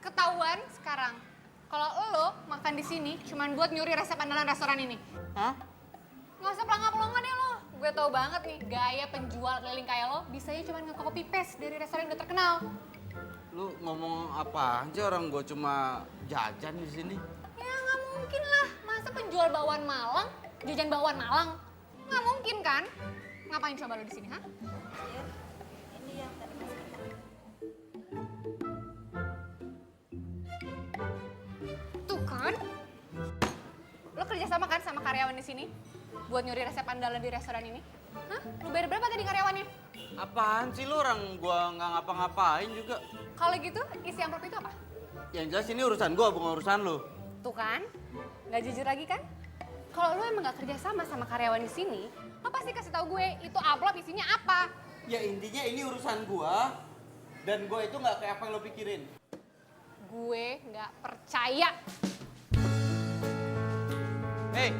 Speaker 7: ketahuan sekarang. Kalau lo makan di sini cuman buat nyuri resep andalan restoran ini.
Speaker 3: Hah?
Speaker 7: Nggak usah pelangga-pelangga deh lo. Gue tau banget nih, gaya penjual keliling kayak lo bisanya cuma nge-copy paste dari restoran yang udah terkenal.
Speaker 3: Lu ngomong apa aja, orang gue cuma jajan di sini.
Speaker 7: Ya nggak mungkin lah, masa penjual bakwan Malang, jajan bakwan Malang? Nggak mungkin kan? Ngapain coba lo di sini, ha?
Speaker 8: Ini yang tadi
Speaker 7: Tuh kan? Lo kerja sama kan sama karyawan di sini? Buat nyuri resep andalan di restoran ini? Hah? Lo bayar berapa tadi karyawannya?
Speaker 3: Apaan sih lu, orang gua nggak ngapa-ngapain juga.
Speaker 7: Kalau gitu, isi amplop itu apa?
Speaker 3: Yang jelas ini urusan gua, bukan urusan lu.
Speaker 7: Tuh kan? Nggak jujur lagi kan? Kalau lo emang nggak kerja sama karyawan di sini, lo pasti kasih tahu gue itu amplop isinya apa.
Speaker 3: Ya intinya ini urusan gua, dan gua itu nggak kayak apa yang lo pikirin.
Speaker 7: Gue nggak percaya.
Speaker 3: Hey,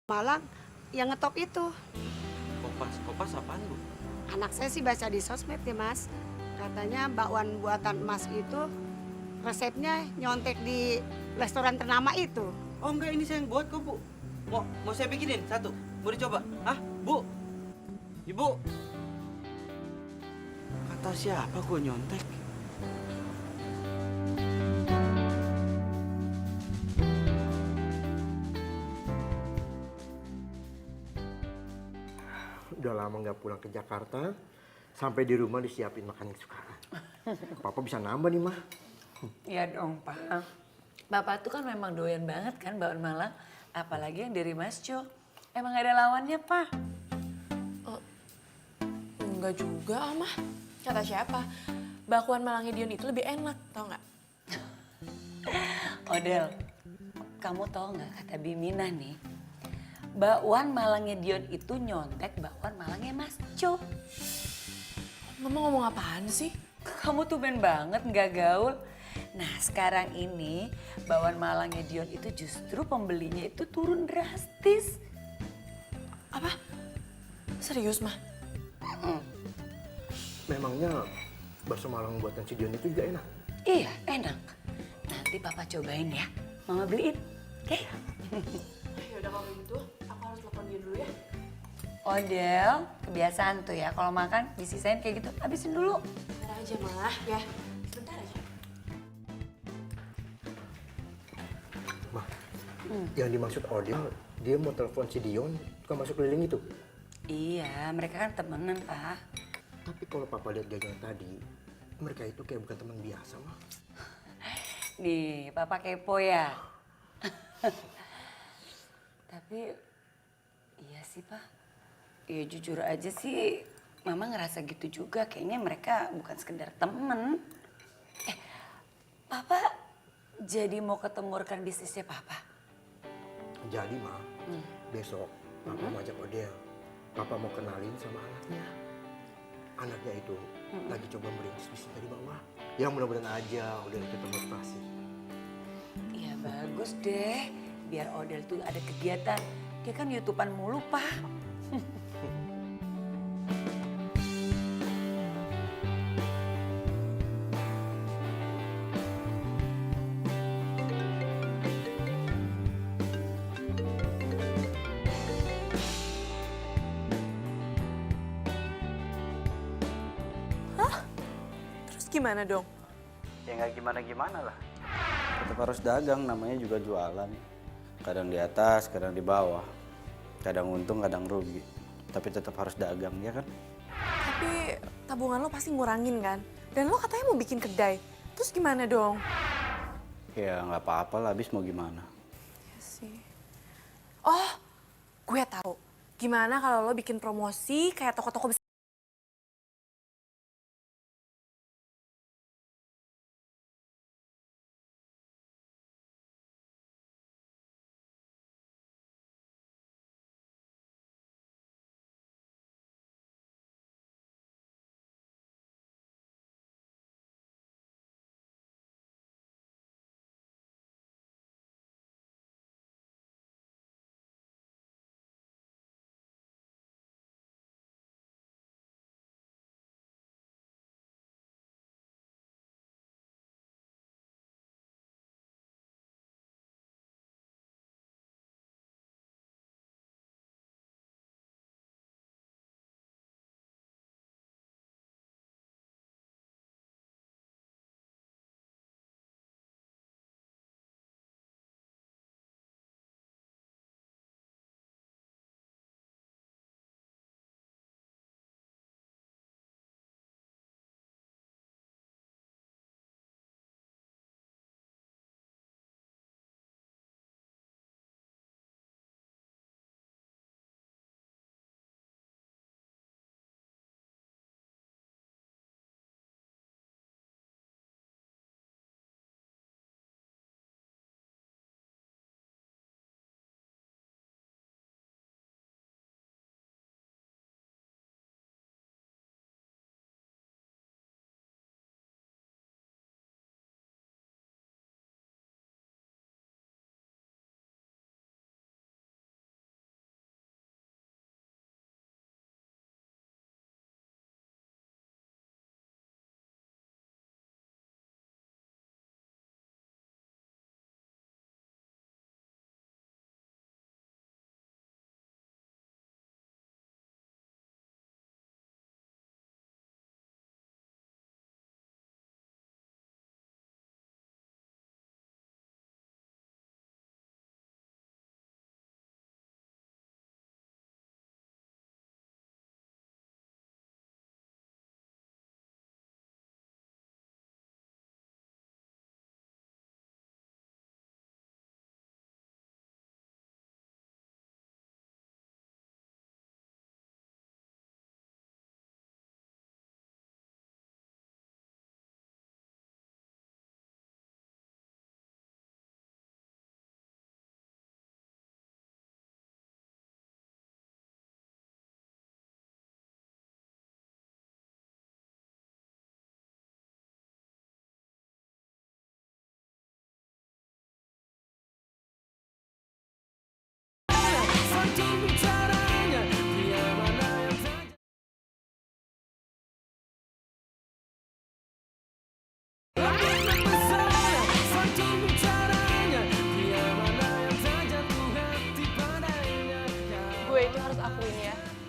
Speaker 14: Malang yang ngetop itu.
Speaker 3: Kopas apaan, Bu?
Speaker 14: Anak saya sih baca di sosmed ya Mas. Katanya bakwan buatan Mas itu resepnya nyontek di restoran ternama itu.
Speaker 3: Oh enggak, ini saya yang buat kok, Bu. Mau saya bikinin satu? Mau dicoba? Hah, Bu? Ibu? Kata siapa gua nyontek?
Speaker 15: Udah lama nggak pulang ke Jakarta, sampai di rumah disiapin makan kesukaan. Papa bisa nambah nih, Mah.
Speaker 12: Iya dong, Pak. Bapak tuh kan memang doyan banget kan bakwan Malang, apalagi yang dari Mas Jo. Emang gak ada lawannya, Pak.
Speaker 5: Enggak juga, Mah. Kata siapa? Bakwan Malangnya Dion itu lebih enak, tau nggak?
Speaker 12: Odel, kamu tau nggak kata Bimina nih? Bakwan Malangnya Dion itu nyontek bakwan Malangnya Mas Jo.
Speaker 5: Mama ngomong apaan sih?
Speaker 12: Kamu tuh ben banget nggak gaul. Nah sekarang ini bakwan Malangnya Dion itu justru pembelinya itu turun drastis.
Speaker 5: Apa? Serius, Mah?
Speaker 15: Memangnya bakso Malang buatan si Dion itu juga enak?
Speaker 12: Iya enak. Nanti papa cobain ya. Mama beliin, oke?
Speaker 5: Ya udah kalau gitu, aku harus telepon dia dulu ya.
Speaker 12: Odel, kebiasaan tuh ya kalau makan disisain kayak gitu, habisin dulu.
Speaker 5: Bentar aja, Mah, ya. Bentar aja.
Speaker 15: Mah, yang dimaksud Odil, dia mau telepon si Dion, tukang masuk keliling itu.
Speaker 12: Iya, mereka kan temenan, Pak.
Speaker 15: Tapi kalau Papa lihat jajanan tadi, mereka itu kayak bukan teman biasa, Mah.
Speaker 12: Nih, Papa kepo ya. Tapi, iya sih, Pak. Ya jujur aja sih, Mama ngerasa gitu juga. Kayaknya mereka bukan sekedar temen. Papa jadi mau ketemu rekan bisnisnya Papa?
Speaker 15: Jadi, Mah, besok Papa mau ajak Odil. Papa mau kenalin sama anaknya. Anaknya itu lagi coba merintis bisnis dari bawah. Ya mudah-mudahan aja Odil kita motivasi.
Speaker 12: Iya bagus deh, biar Odel tuh ada kegiatan. Dia kan YouTubean mulu, Pak.
Speaker 5: Terus gimana dong?
Speaker 3: Ya nggak gimana-gimana lah. Tetap harus dagang, namanya juga jualan. Kadang di atas, kadang di bawah. Kadang untung, kadang rugi. Tapi tetap harus dagang, ya kan?
Speaker 5: Tapi tabungan lo pasti ngurangin kan? Dan lo katanya mau bikin kedai. Terus gimana dong?
Speaker 3: Ya nggak apa-apa lah, habis mau gimana.
Speaker 5: Ya sih. Oh, gue tahu. Gimana kalau lo bikin promosi kayak toko-toko besar?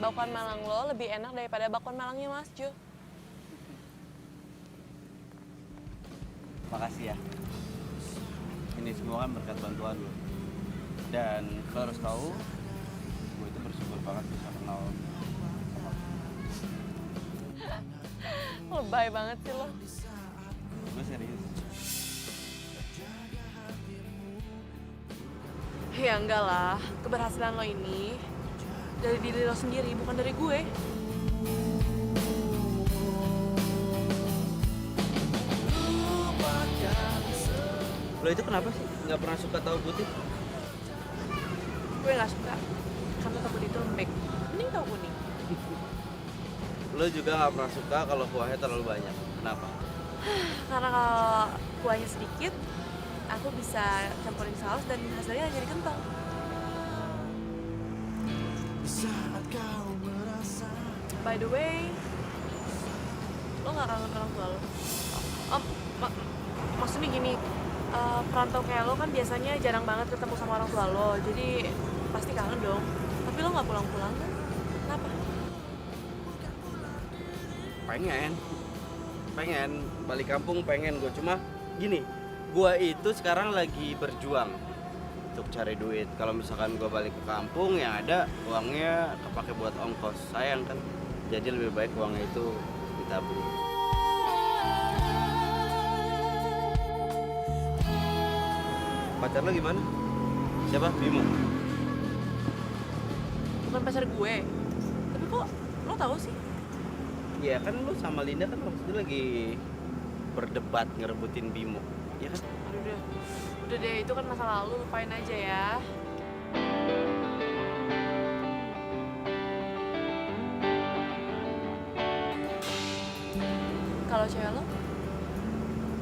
Speaker 5: bakwan Malang lo lebih enak daripada bakwan Malangnya Mas Jo.
Speaker 3: Makasih ya. Ini semua kan berkat bantuan lo. Dan lo harus tahu, gue itu bersyukur banget bisa kenal sama lo.
Speaker 5: Lebay banget sih lo.
Speaker 3: Gue serius.
Speaker 5: Ya enggak lah, keberhasilan lo ini dari diri lo sendiri, bukan dari gue.
Speaker 3: Lo itu kenapa sih nggak pernah suka tahu putih?
Speaker 5: Gue gak suka, karena tahu putih itu lembek. Mending tahu kuning.
Speaker 3: Lo juga nggak pernah suka kalau kuahnya terlalu banyak. Kenapa?
Speaker 5: Karena kalau kuahnya sedikit, aku bisa campurin saus dan hasilnya jadi kental. By the way, lo gak kangen orang tua lo? Maksudnya gini, perantau kayak lo kan biasanya jarang banget ketemu sama orang tua lo, jadi pasti kangen dong. Tapi lo gak pulang-pulang kan? Kenapa?
Speaker 3: Pengen balik kampung, pengen gue. Cuma gini, gue itu sekarang lagi berjuang untuk cari duit. Kalau misalkan gue balik ke kampung, yang ada uangnya kepake buat ongkos. Sayang kan? Jadi lebih baik uangnya itu ditabung. Pacar lo gimana? Siapa? Bimo?
Speaker 5: Bukan pacar gue. Tapi kok lo tahu sih?
Speaker 3: Iya kan lo sama Linda kan waktu itu lagi berdebat ngerebutin Bimo. Iya kan?
Speaker 5: Aduh, udah deh, itu kan masa lalu, lupain aja ya. Kalau cewek lo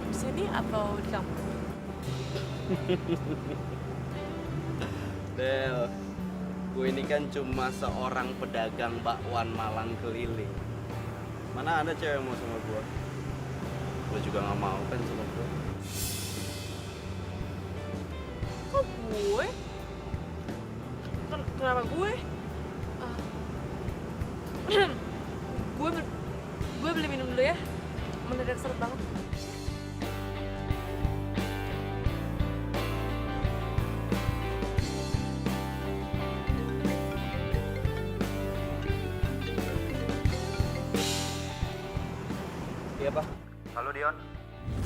Speaker 5: di sini atau di kampung?
Speaker 3: Del, gue ini kan cuma seorang pedagang bakwan Malang keliling. Mana ada cewek yang mau sama gue? Lo juga gak mau kan sama gue?
Speaker 5: Kok gue? Kenapa gue? Gue beli minum dulu ya. Mendadak seret banget.
Speaker 3: Iya, Pak.
Speaker 16: Halo Dion,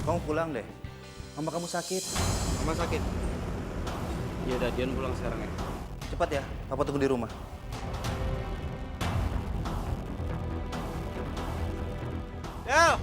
Speaker 3: Kamu pulang deh. Mama kamu sakit. Mama sakit? Ya udah, Dion pulang sekarang ya.
Speaker 16: cepat ya, Papa tunggu di rumah.
Speaker 3: Del!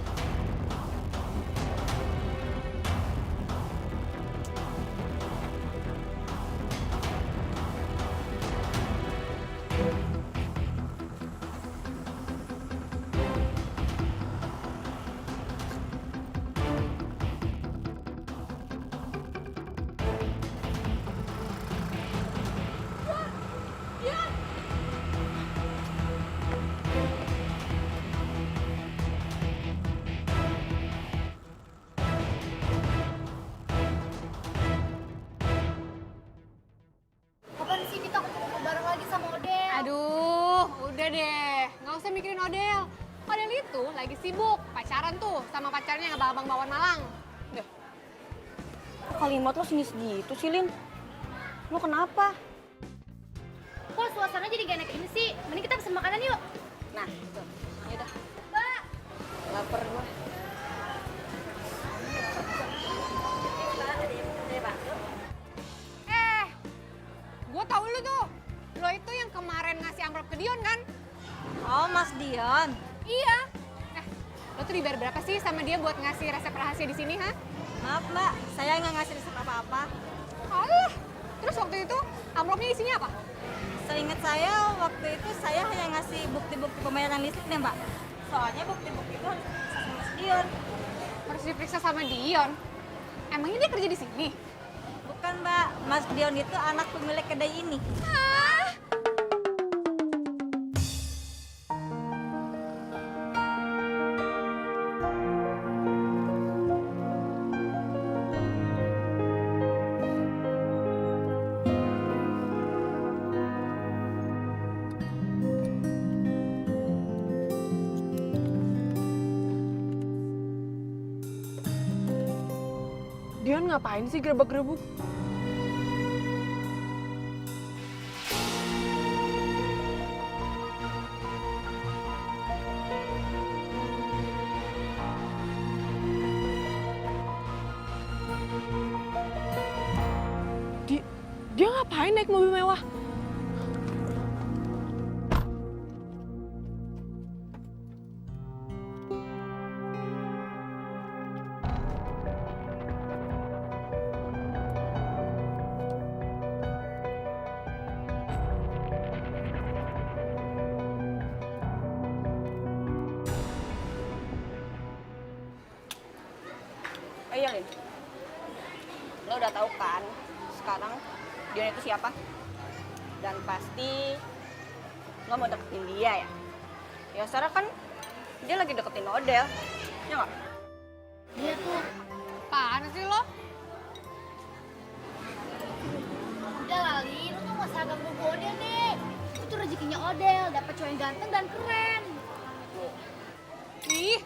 Speaker 1: Kapan sih kita ketemu bareng lagi sama Odel?
Speaker 7: Aduh, udah deh. Nggak usah mikirin Odel. Odel itu lagi sibuk pacaran tuh sama pacarnya yang abang-abang Bakwan Malang. Udah.
Speaker 8: Kalimat lo sinis gitu sih, Lin. Lo kenapa?
Speaker 1: Kok suasana jadi gak enak ini sih? Mending kita pesen makanan yuk.
Speaker 8: Nah, tuh. Yaudah.
Speaker 1: Mbak.
Speaker 8: Laper gue.
Speaker 7: Gue tau lu tuh. Lo itu yang kemarin ngasih amplop ke Dion kan?
Speaker 8: Oh, Mas Dion.
Speaker 7: Iya. Lo tuh dibayar berapa sih sama dia buat ngasih resep rahasia di sini, ha?
Speaker 8: Maaf, Mbak. Saya nggak ngasih resep apa-apa.
Speaker 7: Alah. Terus waktu itu amplopnya isinya apa?
Speaker 8: Seingat saya, waktu itu saya hanya ngasih bukti-bukti pembayaran listrik deh, Mbak. Soalnya bukti-bukti itu harus diperiksa sama Mas Dion.
Speaker 7: Harus diperiksa sama Dion? Emangnya dia kerja di sini?
Speaker 8: Bukan, Mbak. Mas Dion itu anak pemilik kedai ini.
Speaker 2: Dion ngapain sih gerebek-gerebuk? Dia ngapain naik mobil mewah?
Speaker 8: Iya, Lin. Lo udah tahu kan sekarang Dion itu siapa? Dan pasti lo mau deketin dia ya? Ya sekarang kan dia lagi deketin Odel, ya nggak?
Speaker 7: Iya tuh. Apaan sih lo?
Speaker 1: Udah lah, Lin, lu tuh gak usah ganggu Odel deh. Itu rezekinya Odel, dapet cowok yang ganteng dan keren.
Speaker 7: Ih,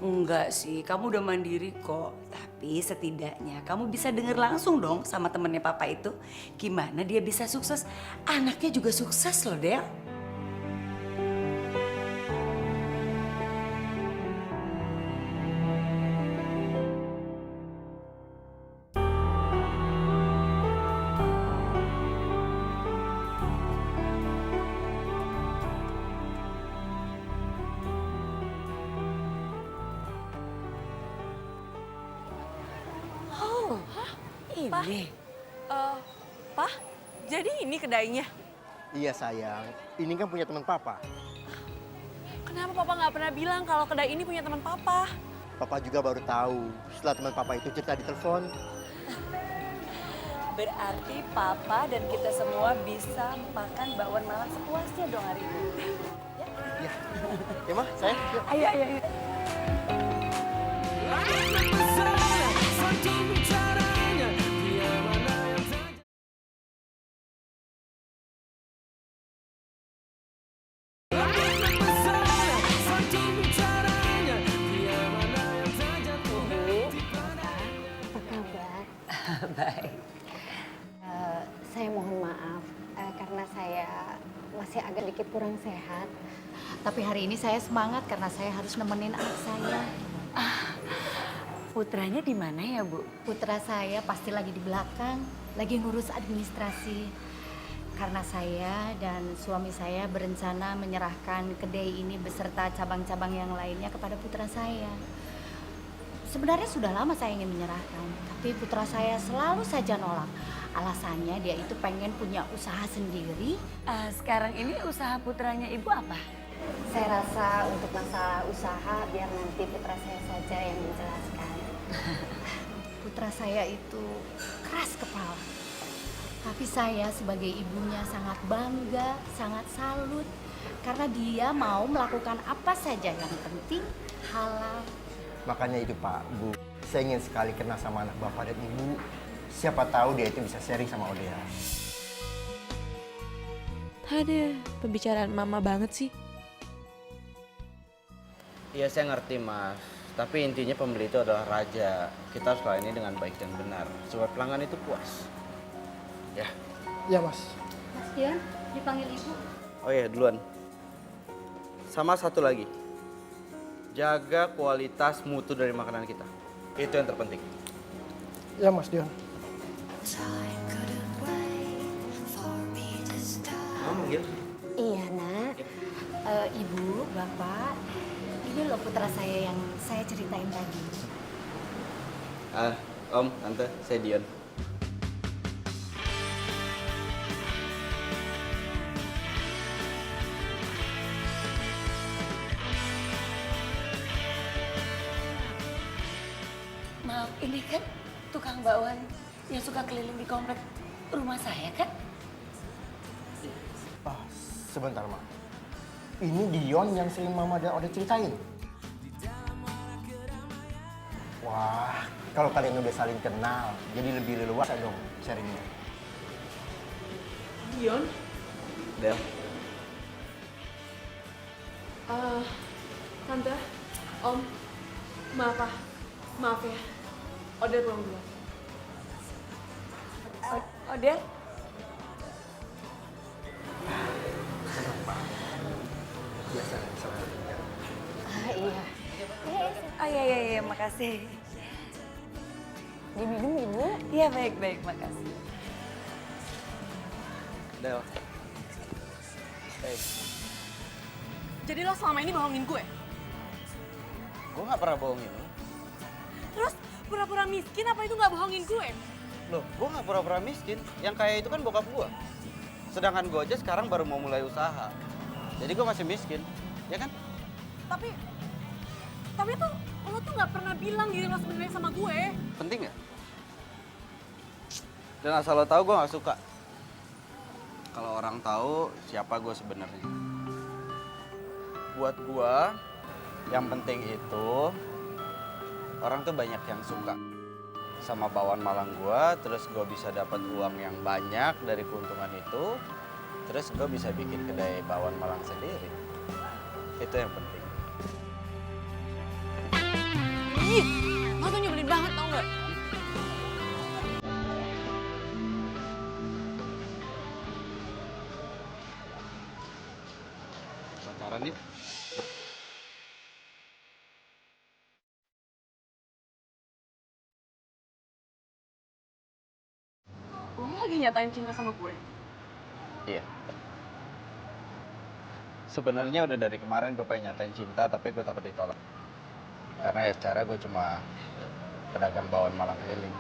Speaker 12: Enggak sih, kamu udah mandiri kok. Tapi setidaknya kamu bisa denger langsung dong sama temennya papa itu. Gimana dia bisa sukses? Anaknya juga sukses loh, Del. Ini.
Speaker 2: Pak, jadi ini kedainya?
Speaker 15: Iya sayang, ini kan punya teman papa.
Speaker 2: Kenapa papa nggak pernah bilang kalau kedai ini punya teman papa?
Speaker 15: Papa juga baru tahu setelah teman papa itu cerita di telepon.
Speaker 12: Berarti papa dan kita semua bisa makan bakwan malam sepuasnya dong hari ini.
Speaker 15: Ya, ya mah, sayang. Yuk.
Speaker 12: Ayo, ayo, ayo.
Speaker 9: Baik. Saya mohon maaf karena saya masih agak dikit kurang sehat.
Speaker 1: Tapi hari ini saya semangat karena saya harus nemenin anak saya.
Speaker 12: Putranya di mana ya, Bu?
Speaker 1: Putra saya pasti lagi di belakang, lagi ngurus administrasi. Karena saya dan suami saya berencana menyerahkan kedai ini beserta cabang-cabang yang lainnya kepada putra saya. Sebenarnya sudah lama saya ingin menyerahkan, tapi putra saya selalu saja nolak. Alasannya dia itu pengen punya usaha sendiri.
Speaker 12: Sekarang ini usaha putranya Ibu apa?
Speaker 1: Saya rasa untuk masalah usaha biar nanti putra saya saja yang menjelaskan. Putra saya itu keras kepala. Tapi saya sebagai ibunya sangat bangga, sangat salut. Karena dia mau melakukan apa saja yang penting halal.
Speaker 15: Makanya itu Pak, Bu, saya ingin sekali kenal sama anak Bapak dan Ibu. Siapa tahu dia itu bisa sharing sama Odea.
Speaker 5: Ada pembicaraan mama banget sih.
Speaker 3: Iya saya ngerti Mas, tapi intinya pembeli itu adalah raja. Kita harus layannya dengan baik dan benar, supaya pelanggan itu puas. Ya.
Speaker 13: Iya Mas.
Speaker 1: Mas Dian, dipanggil ibu.
Speaker 3: Oh iya duluan. Sama satu lagi, jaga kualitas mutu dari makanan kita. Itu yang terpenting.
Speaker 13: Iya Mas Dion.
Speaker 3: Kamu manggil?
Speaker 1: Iya nak. Ibu, bapak, ini loh putra saya yang saya ceritain tadi.
Speaker 3: Om, tante, saya Dion.
Speaker 12: Maaf, ini kan tukang bakwan yang suka keliling di komplek rumah saya kan?
Speaker 15: Sebentar, Ma. Ini Dion yang sering Mama dan Ode ceritain. Wah, kalau kalian udah saling kenal, jadi lebih leluasa dong sharingnya.
Speaker 5: Dion?
Speaker 3: Del.
Speaker 5: Tante, Om, maaf ya. Ode pulang duluan.
Speaker 12: Ode?
Speaker 15: Biasa, salah.
Speaker 1: Iya.
Speaker 12: Oh iya, makasih.
Speaker 1: Diminum ibu?
Speaker 12: Iya, baik, makasih.
Speaker 3: Del. Hey.
Speaker 5: Jadi lo selama ini bohongin gue?
Speaker 3: Gue gak pernah bohongin lo.
Speaker 5: Terus pura-pura miskin apa itu nggak bohongin gue?
Speaker 3: Loh, gue gak pura-pura miskin. Yang kaya itu kan bokap gue. Sedangkan gue aja sekarang baru mau mulai usaha. Jadi gue masih miskin, ya kan?
Speaker 5: Tapi tuh lo tuh nggak pernah bilang diri lo sebenarnya sama gue.
Speaker 3: Penting nggak? Dan asal lo tahu gue nggak suka. Kalau orang tahu siapa gue sebenarnya. Buat gue, yang penting itu orang tuh banyak yang suka sama bakwan Malang gue, terus gue bisa dapat uang yang banyak dari keuntungan itu, terus gue bisa bikin kedai bakwan Malang sendiri. Itu yang penting.
Speaker 5: Ih, lo tuh nyebelin banget tau nggak?
Speaker 3: Pacaran yuk.
Speaker 5: Lo lagi nyatain cinta sama gue?
Speaker 3: Iya. Sebenarnya udah dari kemarin gue pengen nyatain cinta, tapi gue takut ditolak. Karena ya secara gue cuma pedagang bakwan Malang keliling.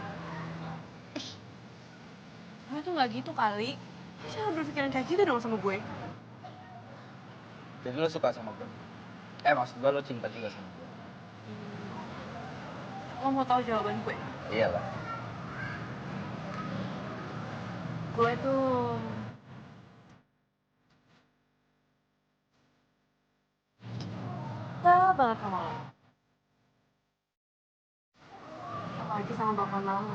Speaker 5: Lo tuh nggak gitu kali. Jangan berpikiran kayak gitu dong sama gue.
Speaker 3: Jadi lo suka sama gue? Maksud gue lo cinta juga sama gue?
Speaker 5: Lo mau tahu jawaban gue?
Speaker 3: Iyalah.
Speaker 5: Gue tuh suka banget sama lo. Apalagi sama bakwan Malang.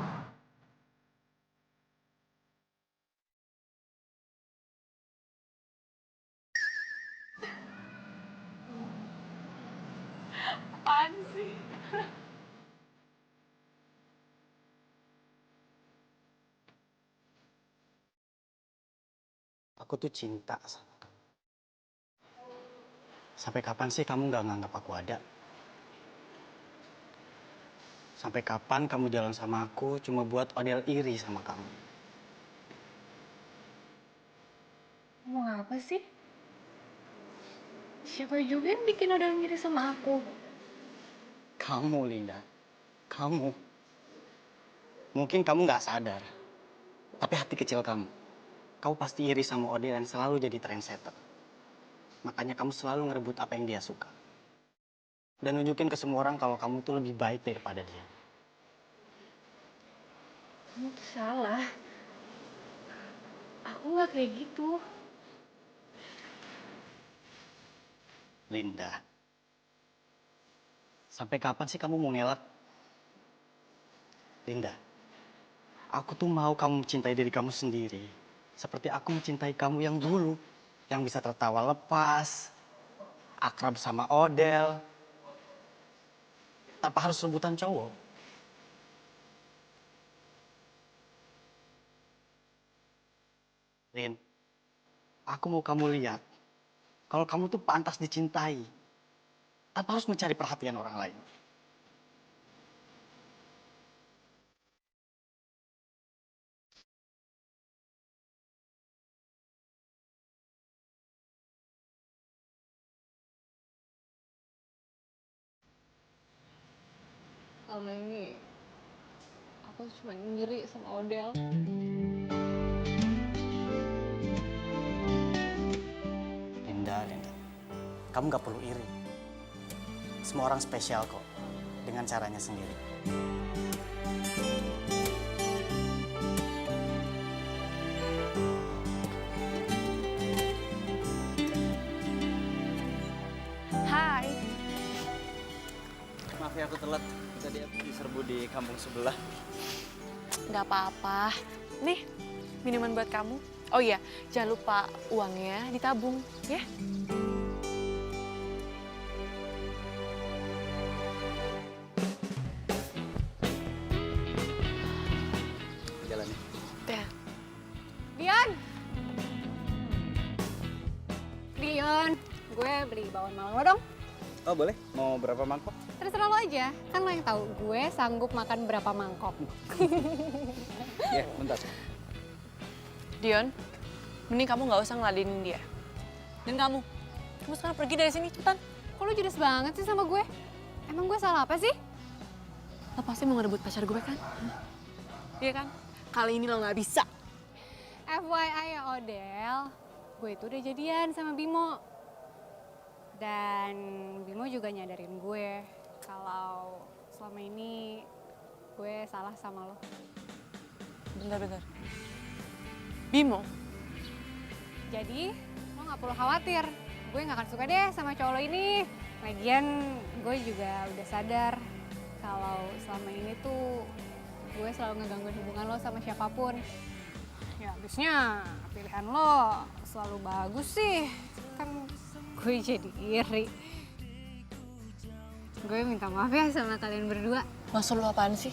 Speaker 5: Apaan sih?
Speaker 6: Aku tuh cinta sama kamu. Sampai kapan sih kamu nggak nganggap aku ada? Sampai kapan kamu jalan sama aku cuma buat Odell iri sama kamu?
Speaker 5: Ngomong apa sih? Siapa juga yang bikin Odell ngiri sama aku?
Speaker 6: Kamu, Linda. Kamu. Mungkin kamu nggak sadar. Tapi hati kecil kamu. Kamu pasti iri sama Odell dan selalu jadi trendsetter. Makanya kamu selalu ngerebut apa yang dia suka. Dan nunjukin ke semua orang kalau kamu tuh lebih baik daripada dia.
Speaker 5: Kamu tuh salah. Aku nggak kayak gitu.
Speaker 6: Linda. Sampai kapan sih kamu mau ngelak? Linda. Aku tuh mau kamu mencintai diri kamu sendiri. Seperti aku mencintai kamu yang dulu. Yang bisa tertawa lepas. Akrab sama Odell. Tanpa harus rebutan cowok. Lin, aku mau kamu lihat. Kalau kamu tuh pantas dicintai. Tanpa harus mencari perhatian orang lain.
Speaker 5: Selama ini aku cuma ngiri sama Odell.
Speaker 6: Linda. Kamu gak perlu iri. Semua orang spesial kok. Dengan caranya sendiri.
Speaker 5: Hai.
Speaker 3: Maaf ya aku telat. Tadi aku diserbu di kampung sebelah.
Speaker 5: Gak apa-apa. Nih, minuman buat kamu. Oh iya, jangan lupa uangnya ditabung, ya?
Speaker 3: Jalan ya.
Speaker 5: Ya.
Speaker 7: Dion! Dion, gue beli bawang malang lo dong.
Speaker 3: Oh boleh, mau berapa mangkok?
Speaker 7: Terserah lo aja, kan lo yang tahu gue sanggup makan berapa mangkok.
Speaker 3: Ya, bentar.
Speaker 5: Dion, mending kamu nggak usah ngeladenin dia. Dan kamu sekarang pergi dari sini, cepetan.
Speaker 7: Kok lo judes banget sih sama gue? Emang gue salah apa sih?
Speaker 5: Lo pasti mau ngerebut pacar gue kan? Iya kan? Kali ini lo nggak bisa.
Speaker 7: FYI ya Odell, gue itu udah jadian sama Bimo. Dan Bimo juga nyadarin gue kalau selama ini gue salah sama lo.
Speaker 5: Bentar. Bimo?
Speaker 7: Jadi lo gak perlu khawatir, gue gak akan suka deh sama cowok lo ini. Lagian gue juga udah sadar kalau selama ini tuh gue selalu ngegangguin hubungan lo sama siapapun. Ya habisnya pilihan lo selalu bagus sih, kan gue jadi iri. Gue minta maaf ya sama kalian berdua.
Speaker 5: Maksud lo apaan sih?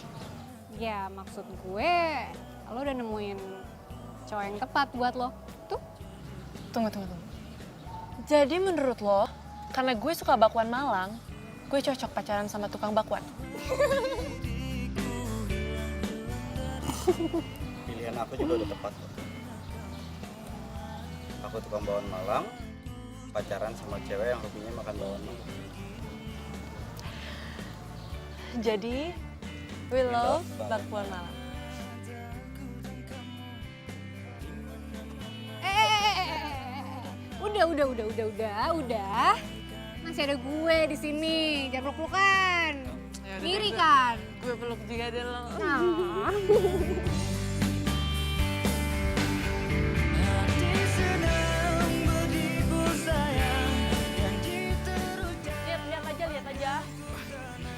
Speaker 7: Ya maksud gue, lo udah nemuin cowok yang tepat buat lo. Tuh.
Speaker 5: Tunggu. Jadi menurut lo, karena gue suka bakwan Malang, gue cocok pacaran sama tukang bakwan?
Speaker 3: Pilihan aku juga udah tepat kok. Aku tukang bawang Malang, pacaran sama cewek yang hobinya makan bawang Malang.
Speaker 5: Jadi, we love bakwan Malang.
Speaker 7: Udah. Masih ada gue di sini, jangan peluk-pelukan. Ngiri kan?
Speaker 5: Gue peluk juga deh lo.
Speaker 7: Nah.
Speaker 5: Lihat aja.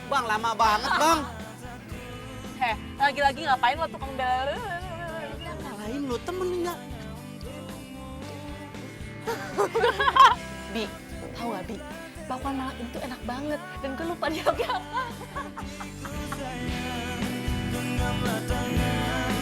Speaker 3: Bang, lama banget bang.
Speaker 5: Lagi-lagi ngapain lo tukang bel?
Speaker 3: Lain lo temen nggak?
Speaker 5: Bi, tahu nggak Bi? Bakwan Malang itu enak banget dan gue lupa dia apa.
Speaker 11: Genggamlah tangan